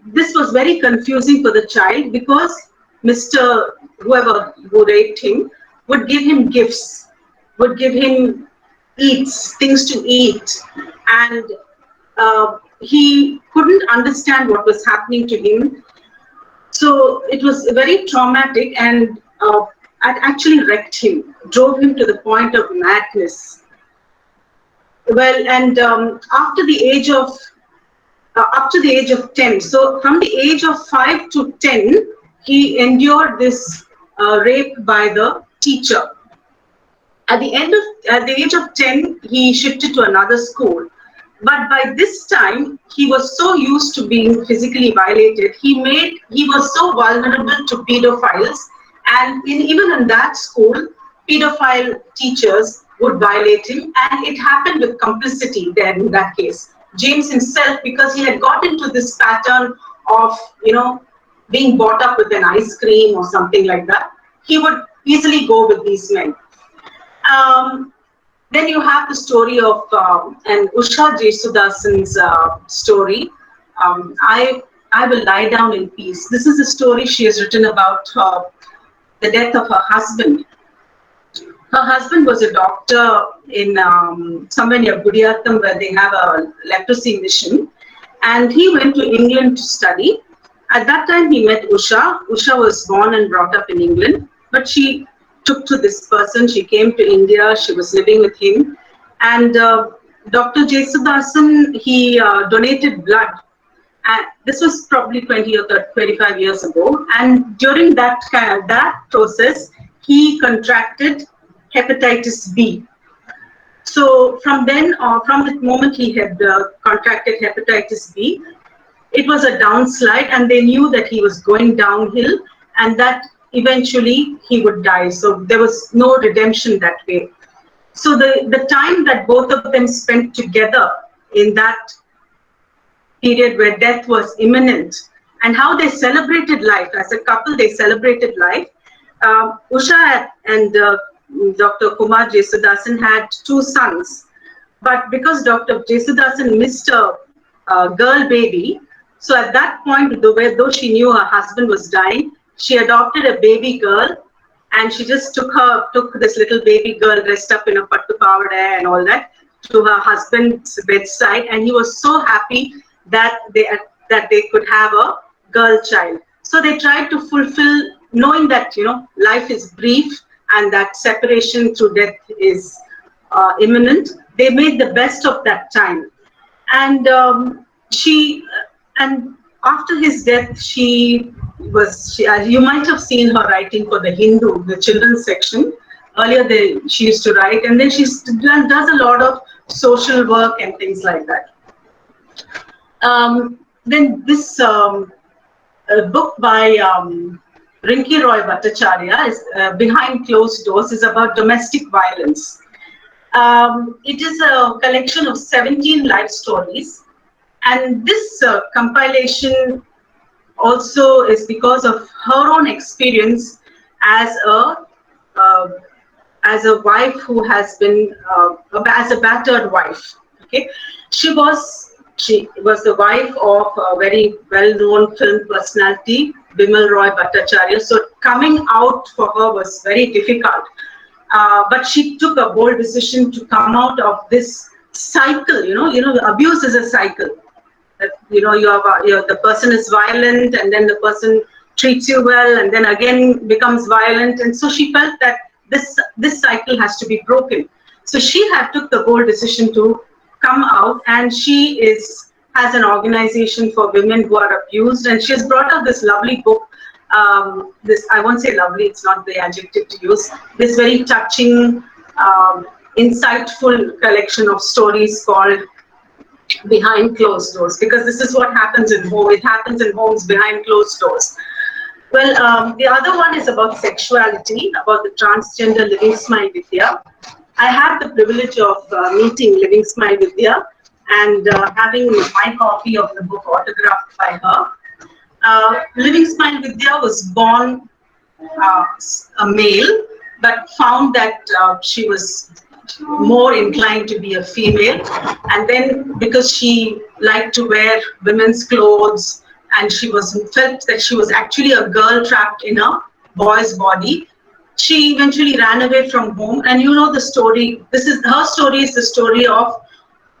this was very confusing for the child, because whoever who raped him would give him gifts, would give him things to eat, and he couldn't understand what was happening to him. So it was very traumatic, and it actually wrecked him, drove him to the point of madness. Well, and up to the age of 10, so from the age of 5 to 10, he endured this rape by the teacher. At the age of 10, he shifted to another school. But by this time, he was so used to being physically violated. He was so vulnerable to pedophiles, and even in that school, pedophile teachers would violate him, and it happened with complicity there in that case. James himself, because he had got into this pattern of, being brought up with an ice cream or something like that, he would easily go with these men. Then you have the story of and Usha Jesudasan's story. I Will Lie Down in Peace. This is a story she has written about the death of her husband. Her husband was a doctor in somewhere near Gudiyatham, where they have a leprosy mission, and he went to England to study. At that time, he met Usha. Usha was born and brought up in England, but she took to this person. She came to India. She was living with him, and Dr. Jesudasan, he donated blood. And this was probably 20 or 25 years ago. And during that process, he contracted hepatitis B. So from then, from the moment he had contracted hepatitis B, it was a downslide, and they knew that he was going downhill, and that eventually he would die. So there was no redemption that way. So the time that both of them spent together in that period where death was imminent, and how they celebrated life as a couple, they celebrated life. Usha and Dr. Kumar Jesudasan had 2 sons, but because Dr. Jesudasan missed a girl baby, so at that point, though she knew her husband was dying, she adopted a baby girl, and she just took this little baby girl dressed up in a pattu pavada and all that to her husband's bedside, and he was so happy that they could have a girl child. So they tried to fulfill, knowing that life is brief and that separation through death is imminent. They made the best of that time, and and after his death, you might have seen her writing for the Hindu, the children's section. Earlier, she used to write, and then she does a lot of social work and things like that. Then this book by Rinki Roy Bhattacharya, is Behind Closed Doors, is about domestic violence. It is a collection of 17 life stories. And this compilation also is because of her own experience as a wife who has been as a battered wife. Okay, she was the wife of a very well-known film personality, Bimal Roy Bhattacharya. So coming out for her was very difficult, but she took a bold decision to come out of this cycle. Abuse is a cycle. That the person is violent, and then the person treats you well, and then again becomes violent, and so she felt that this cycle has to be broken. So she had took the bold decision to come out, and she has an organization for women who are abused, and she has brought out this lovely book. I won't say lovely; it's not the adjective to use. This very touching, insightful collection of stories called Behind Closed Doors, because this is what happens in home. It happens in homes behind closed doors. Well, the other one is about sexuality, about the transgender Living Smile Vidya. I had the privilege of meeting Living Smile Vidya and having my copy of the book autographed by her. Living Smile Vidya was born a male, but found that she was more inclined to be a female, and then because she liked to wear women's clothes, and she felt that she was actually a girl trapped in a boy's body, she eventually ran away from home. And the story, her story is the story of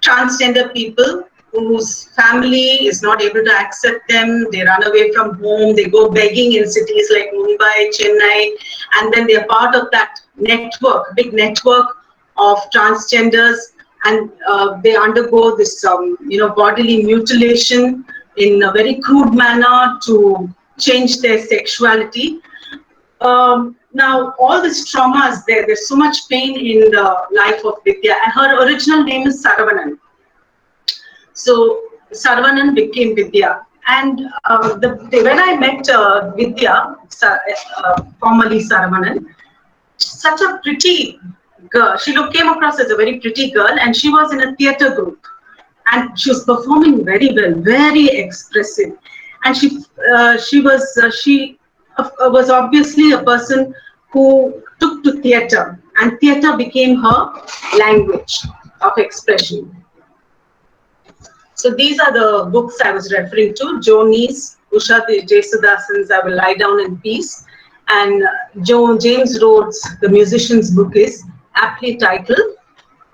transgender people whose family is not able to accept them. They run away from home, they go begging in cities like Mumbai, Chennai, and then they are part of that network, big network of transgenders, and they undergo this bodily mutilation in a very crude manner to change their sexuality. Now, all this trauma is there. There's so much pain in the life of Vidya. And her original name is Saravanan. So, Saravanan became Vidya. And when I met Vidya, formerly Saravanan, such a pretty girl. She came across as a very pretty girl, and she was in a theatre group. And she was performing very well, very expressive. And she was obviously a person who took to theatre, and theatre became her language of expression. So these are the books I was referring to. Joni's, Usha Jesudasan's I Will Lie Down in Peace, and James Rhodes, the musician's book, is aptly titled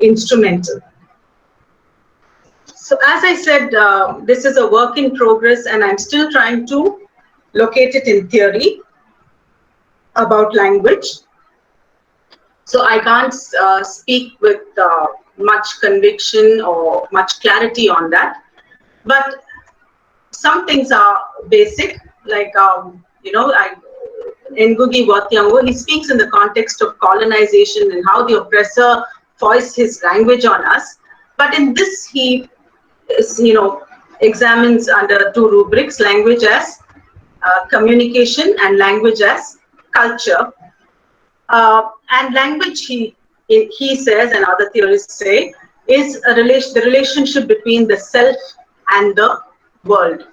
Instrumental. So as I said, this is a work in progress, and I'm still trying to locate it in theory about language. So I can't speak with much conviction or much clarity on that. But some things are basic, like, Ngugi wa Thiong'o, he speaks in the context of colonization and how the oppressor foists his language on us. But in this, he examines under two rubrics: language as communication and language as culture. And language, he says, and other theorists say, is the relationship between the self and the world.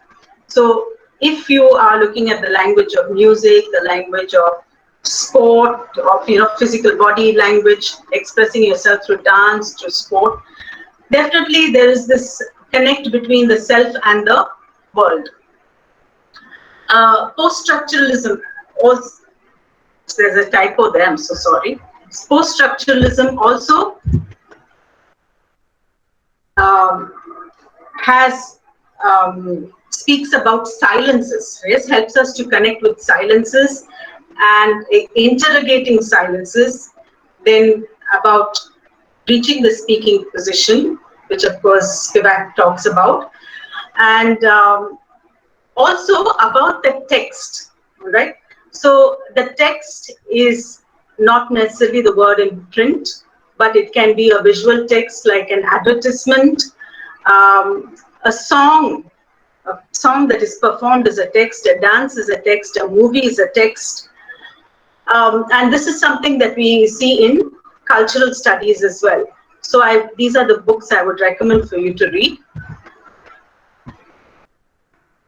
So if you are looking at the language of music, the language of sport, of physical body language, expressing yourself through dance, through sport, definitely there is this connect between the self and the world. Post-structuralism, also, there's a typo there, I'm so sorry. Post-structuralism also speaks about silences. Yes, helps us to connect with silences and interrogating silences. Then about reaching the speaking position, which of course Spivak talks about, and also about the text, right? So the text is not necessarily the word in print, but it can be a visual text like an advertisement, a song that is performed as a text, a dance is a text, a movie is a text. And this is something that we see in cultural studies as well. So these are the books I would recommend for you to read.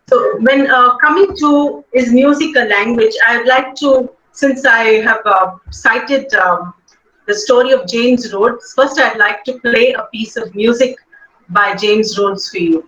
So when coming to is music a language, I'd like to, since I have cited the story of James Rhodes, first I'd like to play a piece of music by James Rhodes for you.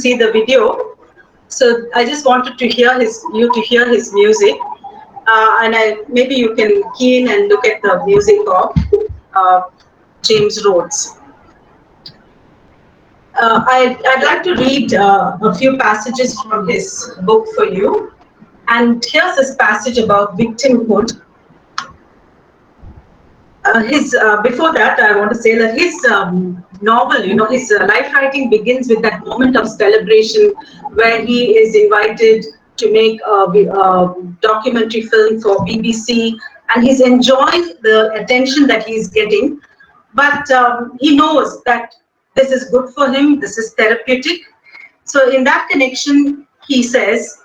see the video. So I just wanted to hear you to hear his music, and maybe you can key in and look at the music of James Rhodes. I'd like to read a few passages from his book for you. And here's this passage about victimhood. Before that, I want to say that his novel, his life writing begins with that moment of celebration where he is invited to make a documentary film for BBC, and he's enjoying the attention that he's getting. But he knows that this is good for him, this is therapeutic. So in that connection, he says,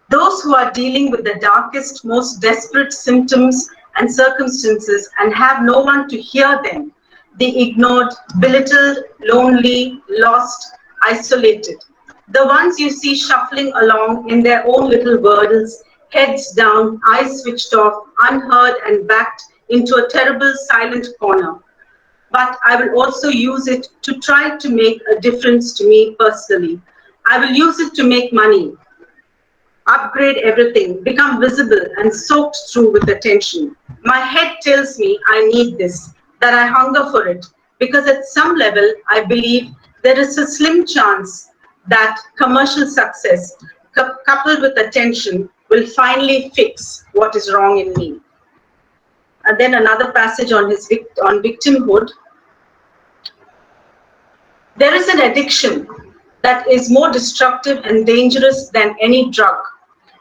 those who are dealing with the darkest, most desperate symptoms and circumstances and have no one to hear them, the ignored, belittled, lonely, lost, isolated. The ones you see shuffling along in their own little worlds, heads down, eyes switched off, unheard and backed into a terrible silent corner. But I will also use it to try to make a difference to me personally. I will use it to make money, upgrade everything, become visible and soaked through with attention. My head tells me I need this, that I hunger for it, because at some level I believe there is a slim chance that commercial success, coupled with attention, will finally fix what is wrong in me. And then another passage on victimhood. There is an addiction that is more destructive and dangerous than any drug,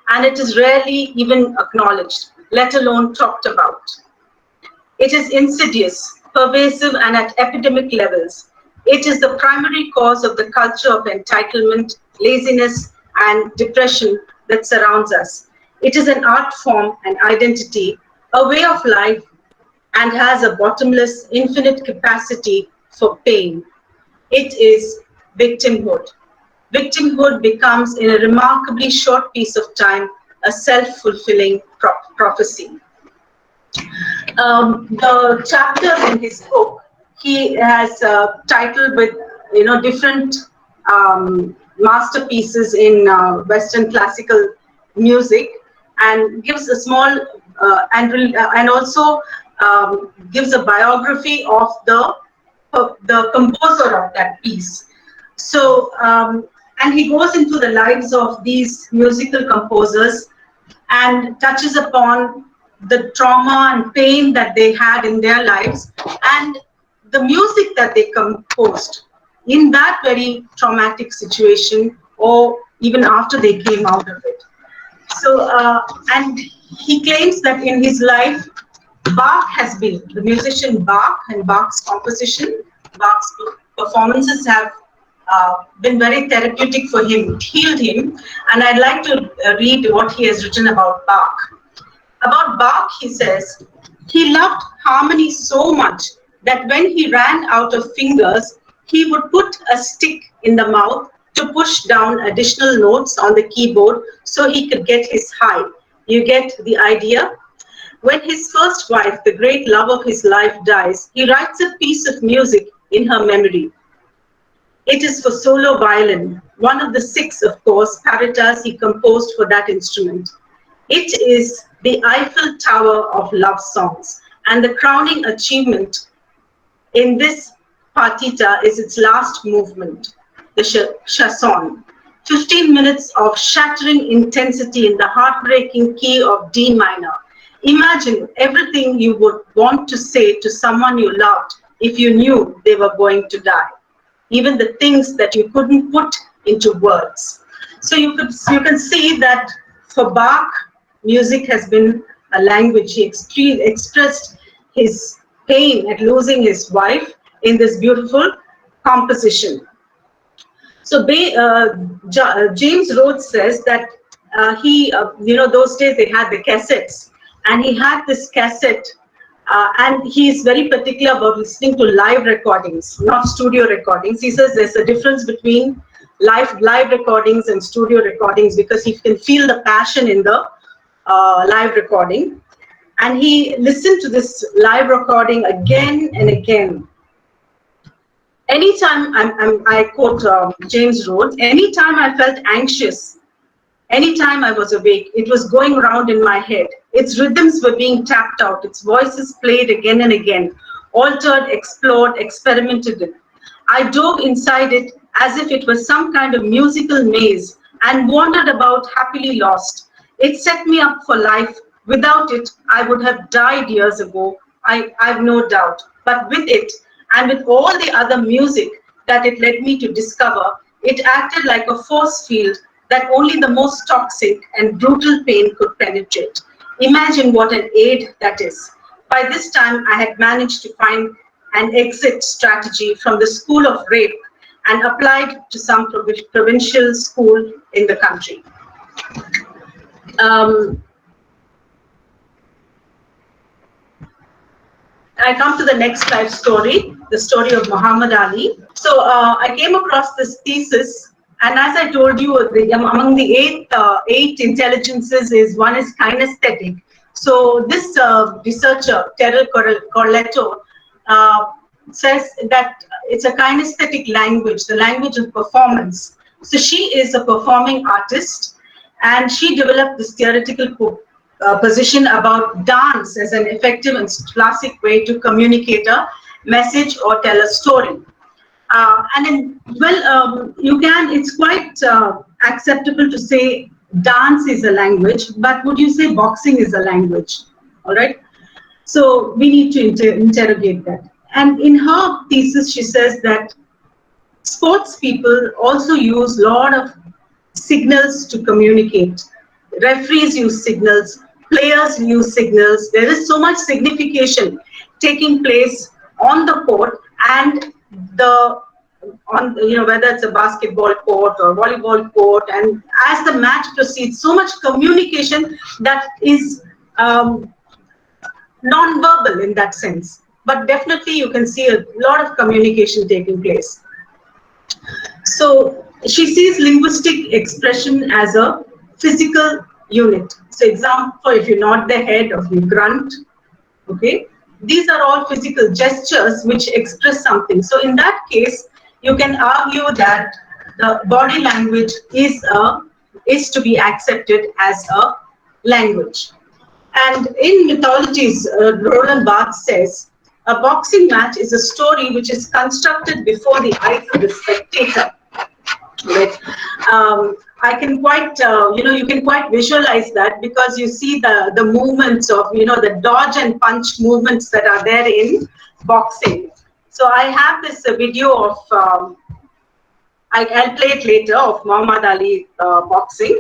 and it is rarely even acknowledged, let alone talked about. It is insidious, pervasive, and at epidemic levels. It is the primary cause of the culture of entitlement, laziness, and depression that surrounds us. It is an art form, an identity, a way of life, and has a bottomless, infinite capacity for pain. It is victimhood. Victimhood becomes, in a remarkably short piece of time, a self-fulfilling prophecy. The chapters in his book, he has titled with different masterpieces in Western classical music, and gives a small and also gives a biography of the composer of that piece. So, and he goes into the lives of these musical composers and touches upon the trauma and pain that they had in their lives and the music that they composed in that very traumatic situation or even after they came out of it. So, and he claims that in his life, Bach has been, the musician Bach and Bach's composition, Bach's performances have been very therapeutic for him, it healed him. And I'd like to read what he has written about Bach. About Bach, he says, he loved harmony so much that when he ran out of fingers, he would put a stick in the mouth to push down additional notes on the keyboard so he could get his high. You get the idea? When his first wife, the great love of his life, dies, he writes a piece of music in her memory. It is for solo violin, one of the 6, of course, paritas he composed for that instrument. It is the Eiffel Tower of love songs, and the crowning achievement in this partita is its last movement, the chanson. 15 minutes of shattering intensity in the heartbreaking key of D minor. Imagine everything you would want to say to someone you loved if you knew they were going to die. Even the things that you couldn't put into words. So you can see that for Bach, music has been a language. He expressed his pain at losing his wife in this beautiful composition. So James Rhodes says that those days they had the cassettes, and he had this cassette, and he is very particular about listening to live recordings, not studio recordings. He says there's a difference between live recordings and studio recordings because he can feel the passion in the live recording. And he listened to this live recording again and again. Anytime I quote James Rhodes, anytime I felt anxious, anytime I was awake, it was going around in my head. Its rhythms were being tapped out, its voices played again and again, altered, explored, experimented in. I dove inside it as if it was some kind of musical maze and wandered about happily lost. It set me up for life. Without it, I would have died years ago, I've no doubt. But with it, and with all the other music that it led me to discover, it acted like a force field that only the most toxic and brutal pain could penetrate. Imagine what an aid that is. By this time, I had managed to find an exit strategy from the school of rape and applied to some provincial school in the country. Um, I come to the next life story, the story of Muhammad Ali. So I came across this thesis, and as I told you, among the eight intelligences is one is kinesthetic. So this researcher, Terrell Corletto, uh, says that it's a kinesthetic language, the language of performance. So she is a performing artist, and she developed this theoretical position about dance as an effective and classic way to communicate a message or tell a story. And then, well, it's quite acceptable to say dance is a language, but would you say boxing is a language? All right. So we need to interrogate that. And in her thesis, she says that sports people also use a lot of signals to communicate. Referees use signals, players use signals. There is so much signification taking place on the court and the whether it's a basketball court or volleyball court, and as the match proceeds, so much communication that is non-verbal in that sense. But definitely you can see a lot of communication taking place. So she sees linguistic expression as a physical unit. So example, if you nod the head or you grunt, okay, these are all physical gestures which express something. So in that case, you can argue that the body language is to be accepted as a language. And in mythologies, Roland Barthes says, a boxing match is a story which is constructed before the eyes of the spectator. Right. I can quite, you can quite visualize that because you see the movements of, the dodge and punch movements that are there in boxing. So I have this video of, I'll play it later, of Muhammad Ali boxing.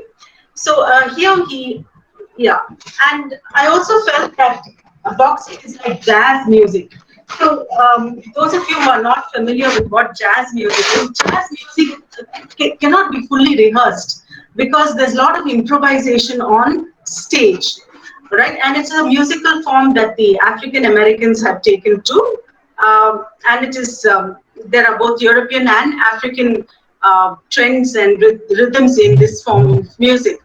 So here yeah, and I also felt that boxing is like jazz music. So those of you who are not familiar with what jazz music is, jazz music cannot be fully rehearsed because there's a lot of improvisation on stage, right? And it's a musical form that the African Americans have taken to, and it is there are both European and African trends and rhythms in this form of music.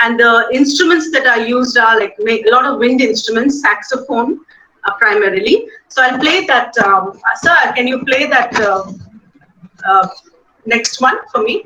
And the instruments that are used are like a lot of wind instruments, saxophone primarily. So I'll play that. Sir, can you play that next one for me?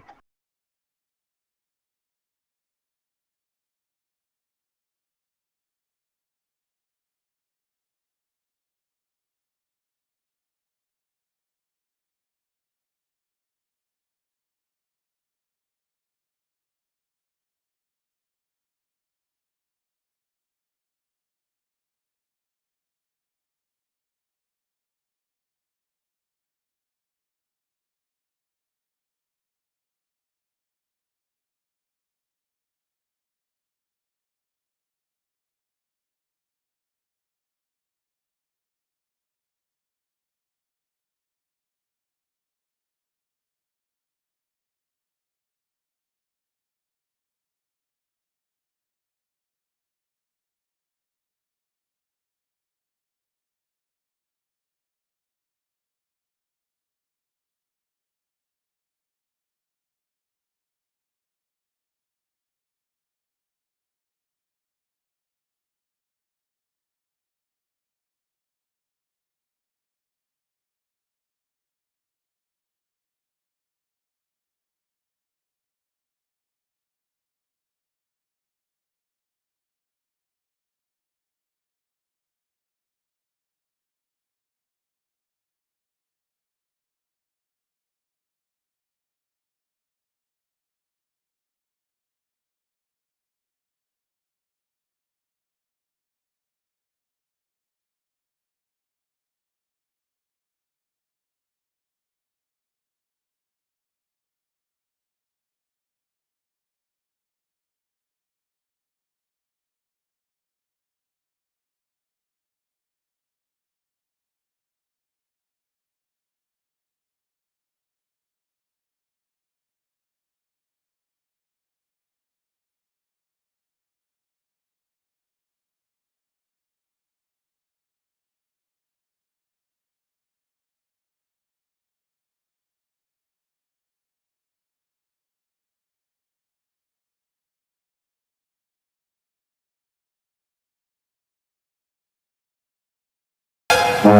So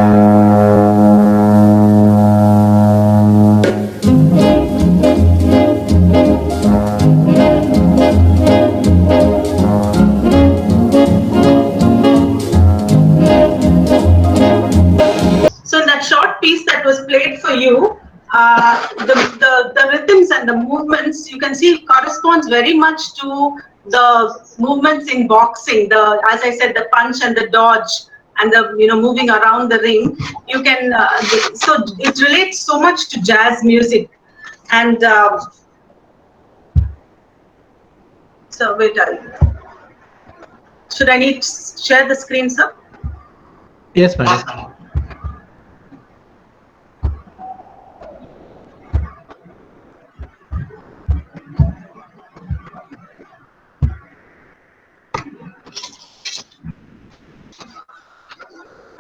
in that short piece that was played for you, the rhythms and the movements, you can see corresponds very much to the movements in boxing. As I said, the punch and the dodge and the moving around the ring. You can so it relates so much to jazz music, and so wait, should I need to share the screen, sir? Yes, madam.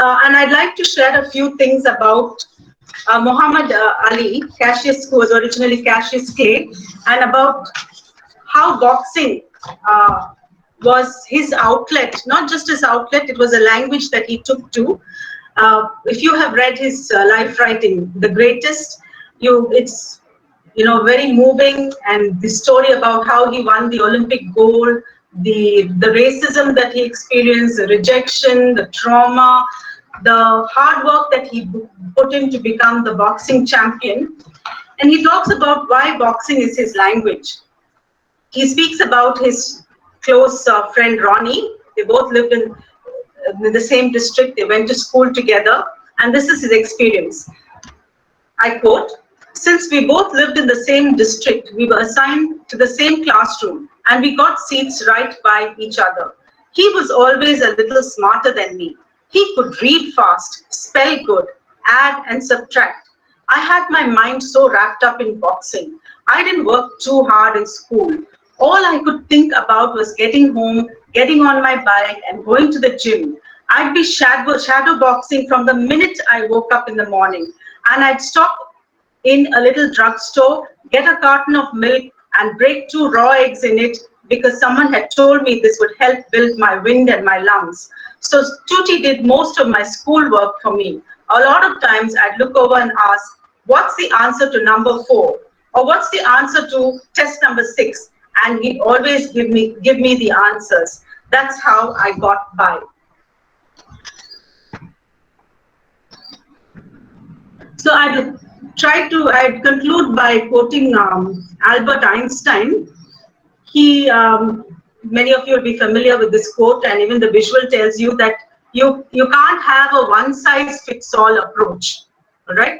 And I'd like to share a few things about Muhammad Ali, Cassius, who was originally Cassius Clay, and about how boxing was his outlet, not just his outlet, it was a language that he took to. If you have read his life writing, The Greatest, it's very moving, and the story about how he won the Olympic gold, the racism that he experienced, the rejection, the trauma, the hard work that he put in to become the boxing champion. And he talks about why boxing is his language. He speaks about his close friend Ronnie. They both lived in the same district. They went to school together, and this is his experience. I quote, "Since we both lived in the same district, we were assigned to the same classroom, and we got seats right by each other. He was always a little smarter than me. He could read fast, spell good, add and subtract. I had my mind so wrapped up in boxing. I didn't work too hard in school. All I could think about was getting home, getting on my bike and going to the gym. I'd be shadow boxing from the minute I woke up in the morning, and I'd stop in a little drugstore, get a carton of milk and break 2 raw eggs in it because someone had told me this would help build my wind and my lungs. So Tutti did most of my schoolwork for me. A lot of times I'd look over and ask, what's the answer to number 4? Or what's the answer to test number 6? And he'd always give me the answers. That's how I got by." So I'd conclude by quoting Albert Einstein. He, many of you will be familiar with this quote, and even the visual tells you that you can't have a one-size-fits-all approach, right?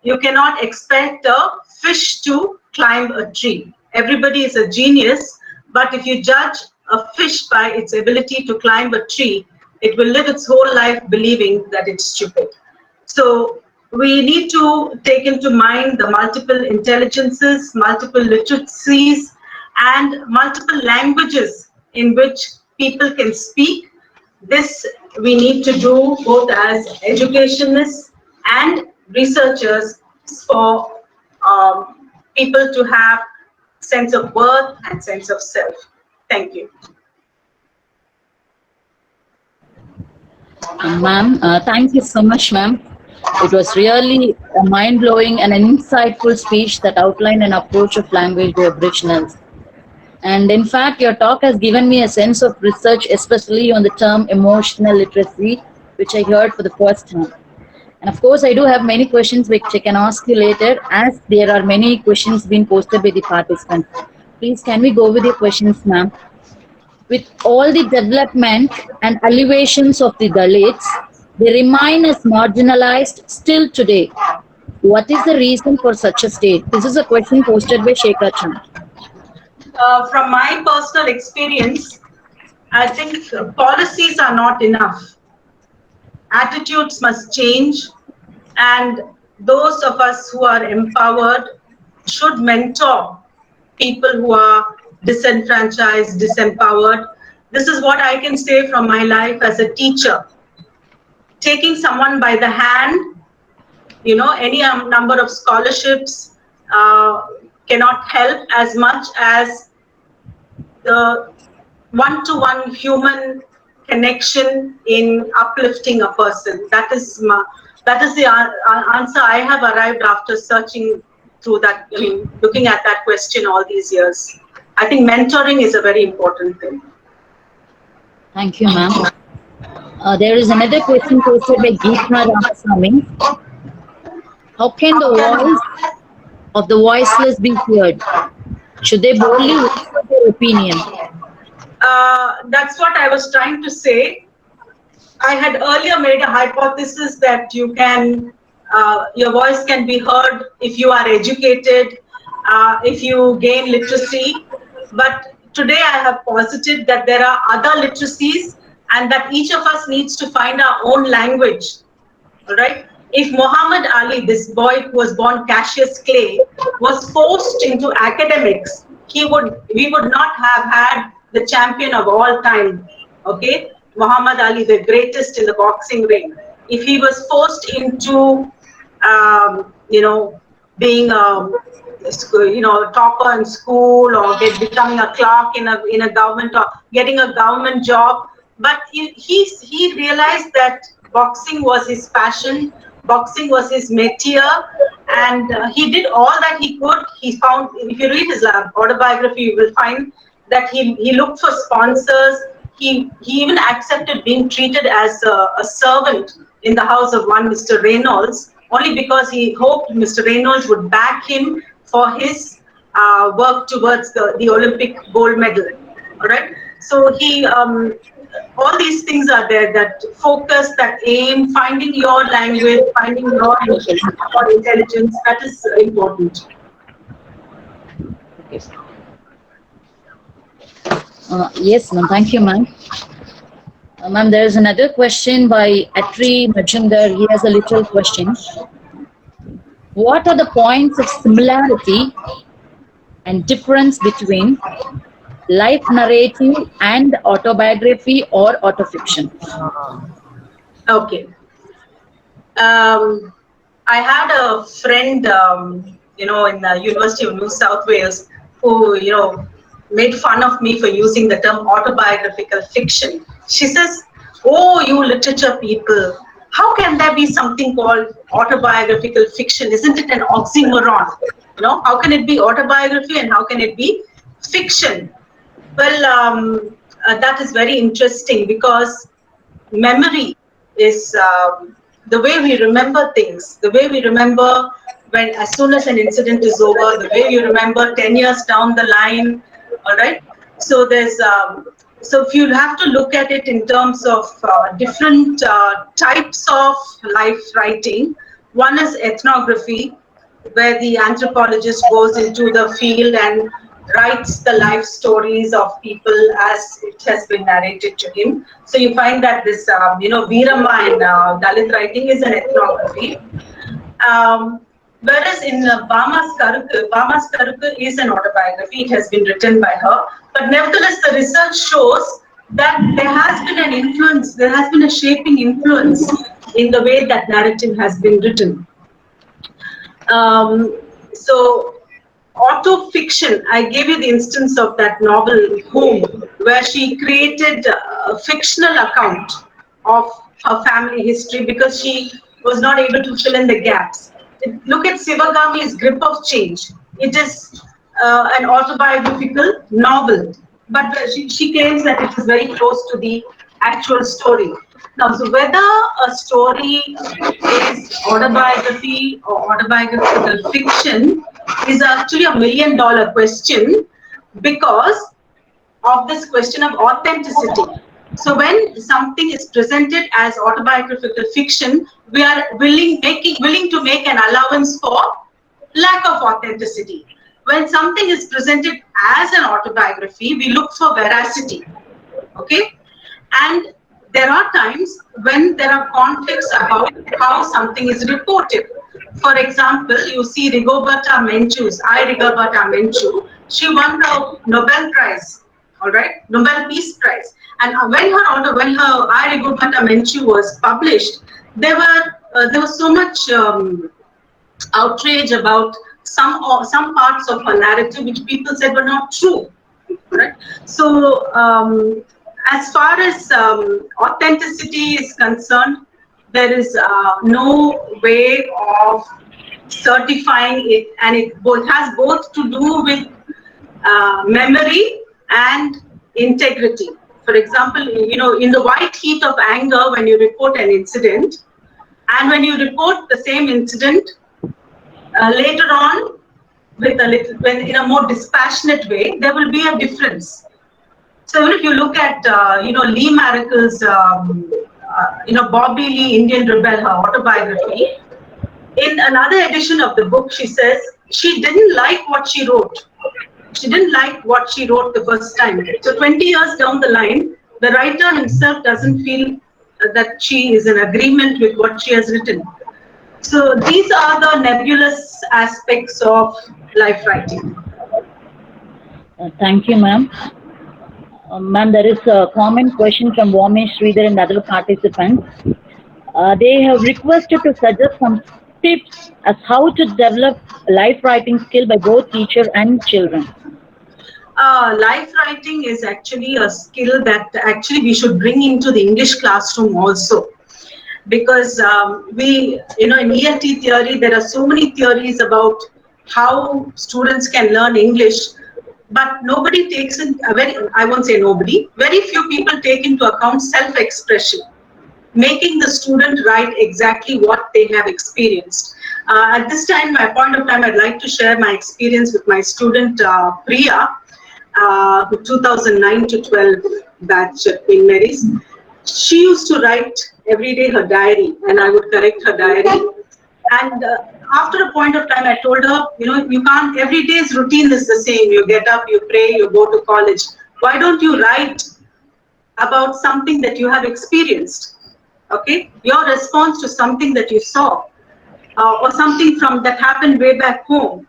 You cannot expect a fish to climb a tree. Everybody is a genius, but if you judge a fish by its ability to climb a tree, it will live its whole life believing that it's stupid. So we need to take into mind the multiple intelligences, multiple literacies, and multiple languages in which people can speak. This we need to do both as educationists and researchers for people to have sense of worth and sense of self. Thank you. Ma'am, thank you so much, ma'am. It was really a mind-blowing and an insightful speech that outlined an approach of language to Aboriginals. And in fact, your talk has given me a sense of research, especially on the term emotional literacy, which I heard for the first time. And of course, I do have many questions which I can ask you later, as there are many questions being posted by the participants. Please, can we go with your questions, ma'am? With all the development and elevations of the Dalits, they remain as marginalized still today. What is the reason for such a state? This is a question posted by Shekhar Chand. From my personal experience, I think policies are not enough. Attitudes must change, and those of us who are empowered should mentor people who are disenfranchised, disempowered. This is what I can say from my life as a teacher. Taking someone by the hand, any number of scholarships cannot help as much as the one-to-one human connection in uplifting a person. That is the answer I have arrived after searching through that. I mean, looking at that question all these years. I think mentoring is a very important thing. Thank you, ma'am. There is another question posted by Geetha Ramaswamy. How can the voice of the voiceless be heard? Should they boldly voice their opinion? That's what I was trying to say. I had earlier made a hypothesis that you can, your voice can be heard if you are educated, if you gain literacy. But today I have posited that there are other literacies and that each of us needs to find our own language. All right. If Muhammad Ali, this boy who was born Cassius Clay, was forced into academics, we would not have had the champion of all time. Okay. Muhammad Ali, the greatest in the boxing ring. If he was forced into, being topper in school or becoming a clerk in a government or getting a government job, but he realized that boxing was his passion, boxing was his métier, and he did all that he could. He found, if you read his autobiography, you will find that he looked for sponsors. He even accepted being treated as a servant in the house of one Mr. Reynolds, only because he hoped Mr. Reynolds would back him for his work towards the Olympic gold medal. All right. So all these things are there, that focus, that aim, finding your language, finding your intelligence, that is important. Yes, ma'am. Thank you, ma'am. Ma'am, there is another question by Atri Majumdar. He has a little question. What are the points of similarity and difference between life narrative and autobiography or autofiction? Okay. I had a friend, in the University of New South Wales, who, made fun of me for using the term autobiographical fiction. She says, "Oh, you literature people, how can there be something called autobiographical fiction? Isn't it an oxymoron? How can it be autobiography and how can it be fiction?" Well, that is very interesting, because memory is the way we remember things, the way we remember when, as soon as an incident is over, the way you remember 10 years down the line. All right. So so if you have to look at it in terms of different types of life writing, one is ethnography, where the anthropologist goes into the field and writes the life stories of people as it has been narrated to him. So you find that this, Veerama in Dalit writing is an ethnography. Whereas in Bama's Karukku is an autobiography. It has been written by her. But nevertheless, the research shows that there has been an influence, there has been a shaping influence in the way that narrative has been written. So autofiction, I gave you the instance of that novel Home, where she created a fictional account of her family history because she was not able to fill in the gaps. Look at Sivagami's Grip of Change. It is an autobiographical novel, but she claims that it is very close to the actual story. Now, so whether a story is autobiography or autobiographical fiction is actually $1 million question, because of this question of authenticity. So when something is presented as autobiographical fiction, we are willing to make an allowance for lack of authenticity. When something is presented as an autobiography, we look for veracity. Okay? And there are times when there are conflicts about how something is reported. For example, you see Rigoberta Menchú. She won the Nobel Prize, all right, Nobel Peace Prize. And when her I, Rigoberta Menchú was published, there was so much outrage about some parts of her narrative which people said were not true. Right? So, as far as authenticity is concerned, there is no way of certifying it, and it both has both to do with memory and integrity. For example, in the white heat of anger, when you report an incident, and when you report the same incident later on with in a more dispassionate way, there will be a difference. So if you look at Lee Maricle's Bobby Lee, Indian Rebel, her autobiography, in another edition of the book, she says she didn't like what she wrote. She didn't like what she wrote the first time. So 20 years down the line, the writer himself doesn't feel that she is in agreement with what she has written. So these are the nebulous aspects of life writing. Thank you, ma'am. Ma'am, there is a common question from Vomesh, Sridhar and other participants. They have requested to suggest some tips as how to develop life writing skill by both teacher and children. Life writing is actually a skill that actually we should bring into the English classroom also. Because in ELT theory, there are so many theories about how students can learn English, but nobody takes in, I won't say nobody, very few people take into account self-expression, making the student write exactly what they have experienced. At this time, my point of time, I'd like to share my experience with my student Priya, 2009 to 12 batch at Queen Mary's. She used to write every day her diary, and I would correct her diary. And after a point of time, I told her, you can't, every day's routine is the same. You get up, you pray, you go to college. Why don't you write about something that you have experienced? Okay, your response to something that you saw, or something that happened way back home.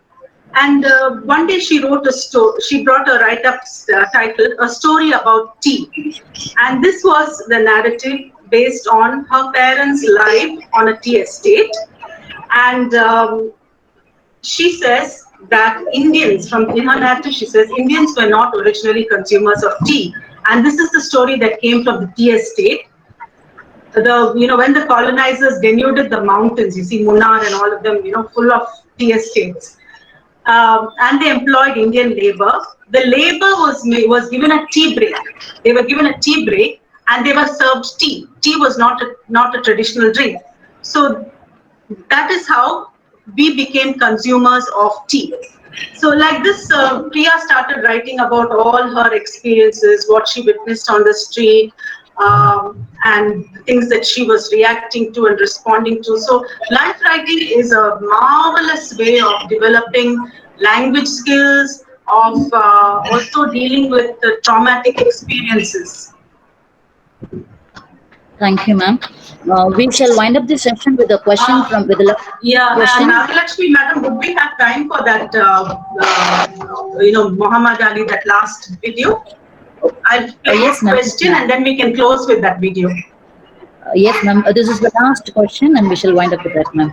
And one day she wrote a story. She brought a write-up titled "A Story About Tea," and this was the narrative based on her parents' life on a tea estate. And she says that Indians, in her narrative, she says Indians were not originally consumers of tea, and this is the story that came from the tea estate. When the colonizers denuded the mountains, you see Munnar and all of them, full of tea estates. And they employed Indian labor. The labor was given a tea break. They were given a tea break, and they were served tea. Tea was not a traditional drink. So that is how we became consumers of tea. So like this, Priya started writing about all her experiences, what she witnessed on the street, and the things that she was reacting to and responding to. So life writing is a marvelous way of developing language skills, of also dealing with the traumatic experiences. Thank you, ma'am. We shall wind up this session with a question from with a question. Nagalakshmi, madam, would we have time for that? Muhammad Ali, that last video. I'll play Yes, a question, and then we can close with that video. Yes, ma'am. This is the last question, and we shall wind up with that, ma'am.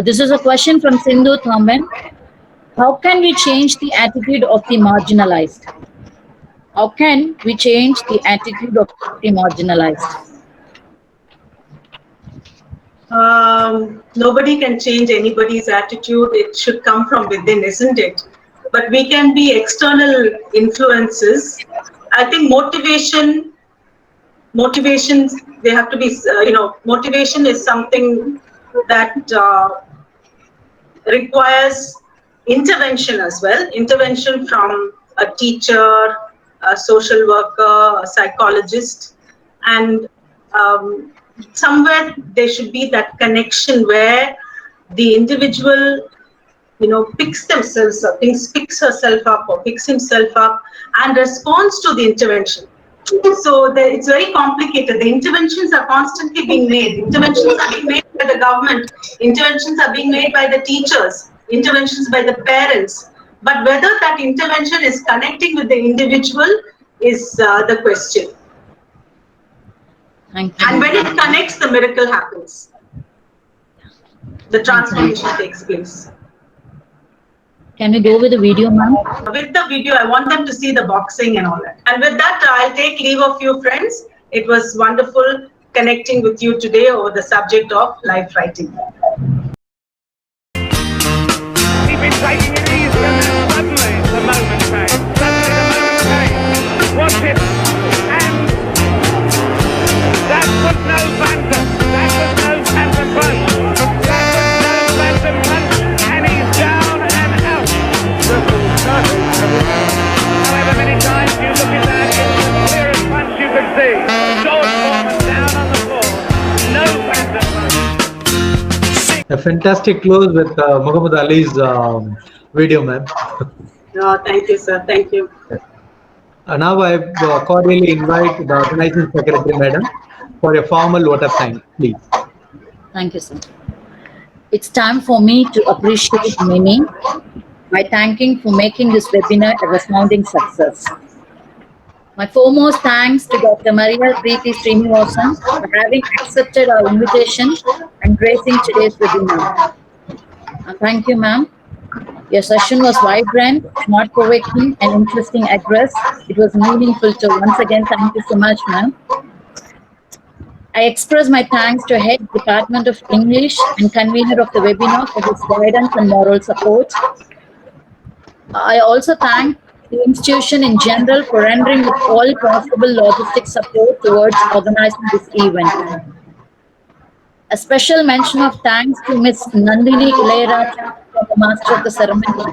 This is a question from Sindhu Thaman. How can we change the attitude of the marginalized? How can we change the attitude of the marginalized? Nobody can change anybody's attitude. It should come from within, isn't it? But we can be external influences. I think motivations, they have to be, motivation is something that requires intervention as well. Intervention from a teacher, a social worker, a psychologist, and somewhere there should be that connection where the individual, picks themselves up, picks herself up or picks himself up and responds to the intervention. So it's very complicated. The interventions are constantly being made. Interventions are being made by the government. Interventions are being made by the teachers. Interventions by the parents. But whether that intervention is connecting with the individual is the question. Thank you. And when it connects, the miracle happens. The transformation takes place. Can we go with the video, ma'am? With the video, I want them to see the boxing and all that. And with that, I'll take leave of you, friends. It was wonderful connecting with you today over the subject of life writing. He'd been taking it easy and then suddenly the moment came. Suddenly the moment came. Watch it. And that was no banter. That was no phantom punch. That was no phantom punch. And he's down and out. However many times you look at that, it's the clearest punch you could see. George Foreman down on the floor. No phantom punch. A fantastic close with Muhammad Ali's video, ma'am. No, thank you, sir. Thank you. Now I cordially invite the organizing secretary, madam, for a formal vote of thanks, please. Thank you, sir. It's time for me to appreciate Mimi by thanking for making this webinar a resounding success. My foremost thanks to Dr.MARIA PREETHI SRINIVASAN for having accepted our invitation and gracing today's webinar. Thank you, ma'am. Your session was vibrant, smart-provoking, and interesting address. It was meaningful to once again thank you so much, ma'am. I express my thanks to Head Department of English and convener of the webinar for his guidance and moral support. I also thank the institution in general for rendering with all possible logistic support towards organizing this event. A special mention of thanks to Ms. Nandini Ilayaraja, the Master of the Ceremony.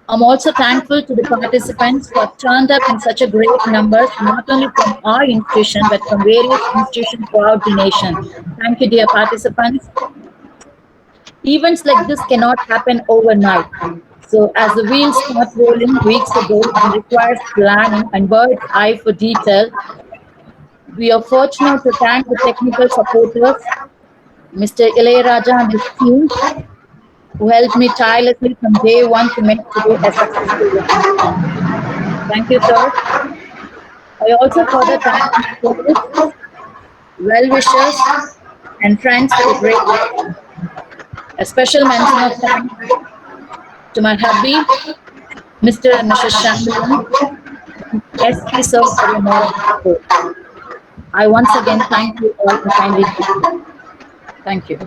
I'm also thankful to the participants who have turned up in such a great numbers, not only from our institution, but from various institutions throughout the nation. Thank you, dear participants. Events like this cannot happen overnight. So as the wheels start rolling weeks ago, it requires planning and bird's eye for detail. We are fortunate to thank the technical supporters, Mr. Ilayaraja and his team, who helped me tirelessly from day one to make today a successful event. Thank you, sir. I also further thank my colleagues, well-wishers, and friends for the great work. A special mention of thanks to my hubby, Mr. and Mrs. Shandalan. Yes, sir, for your moral support. I once again thank you all for kindly. Thank you.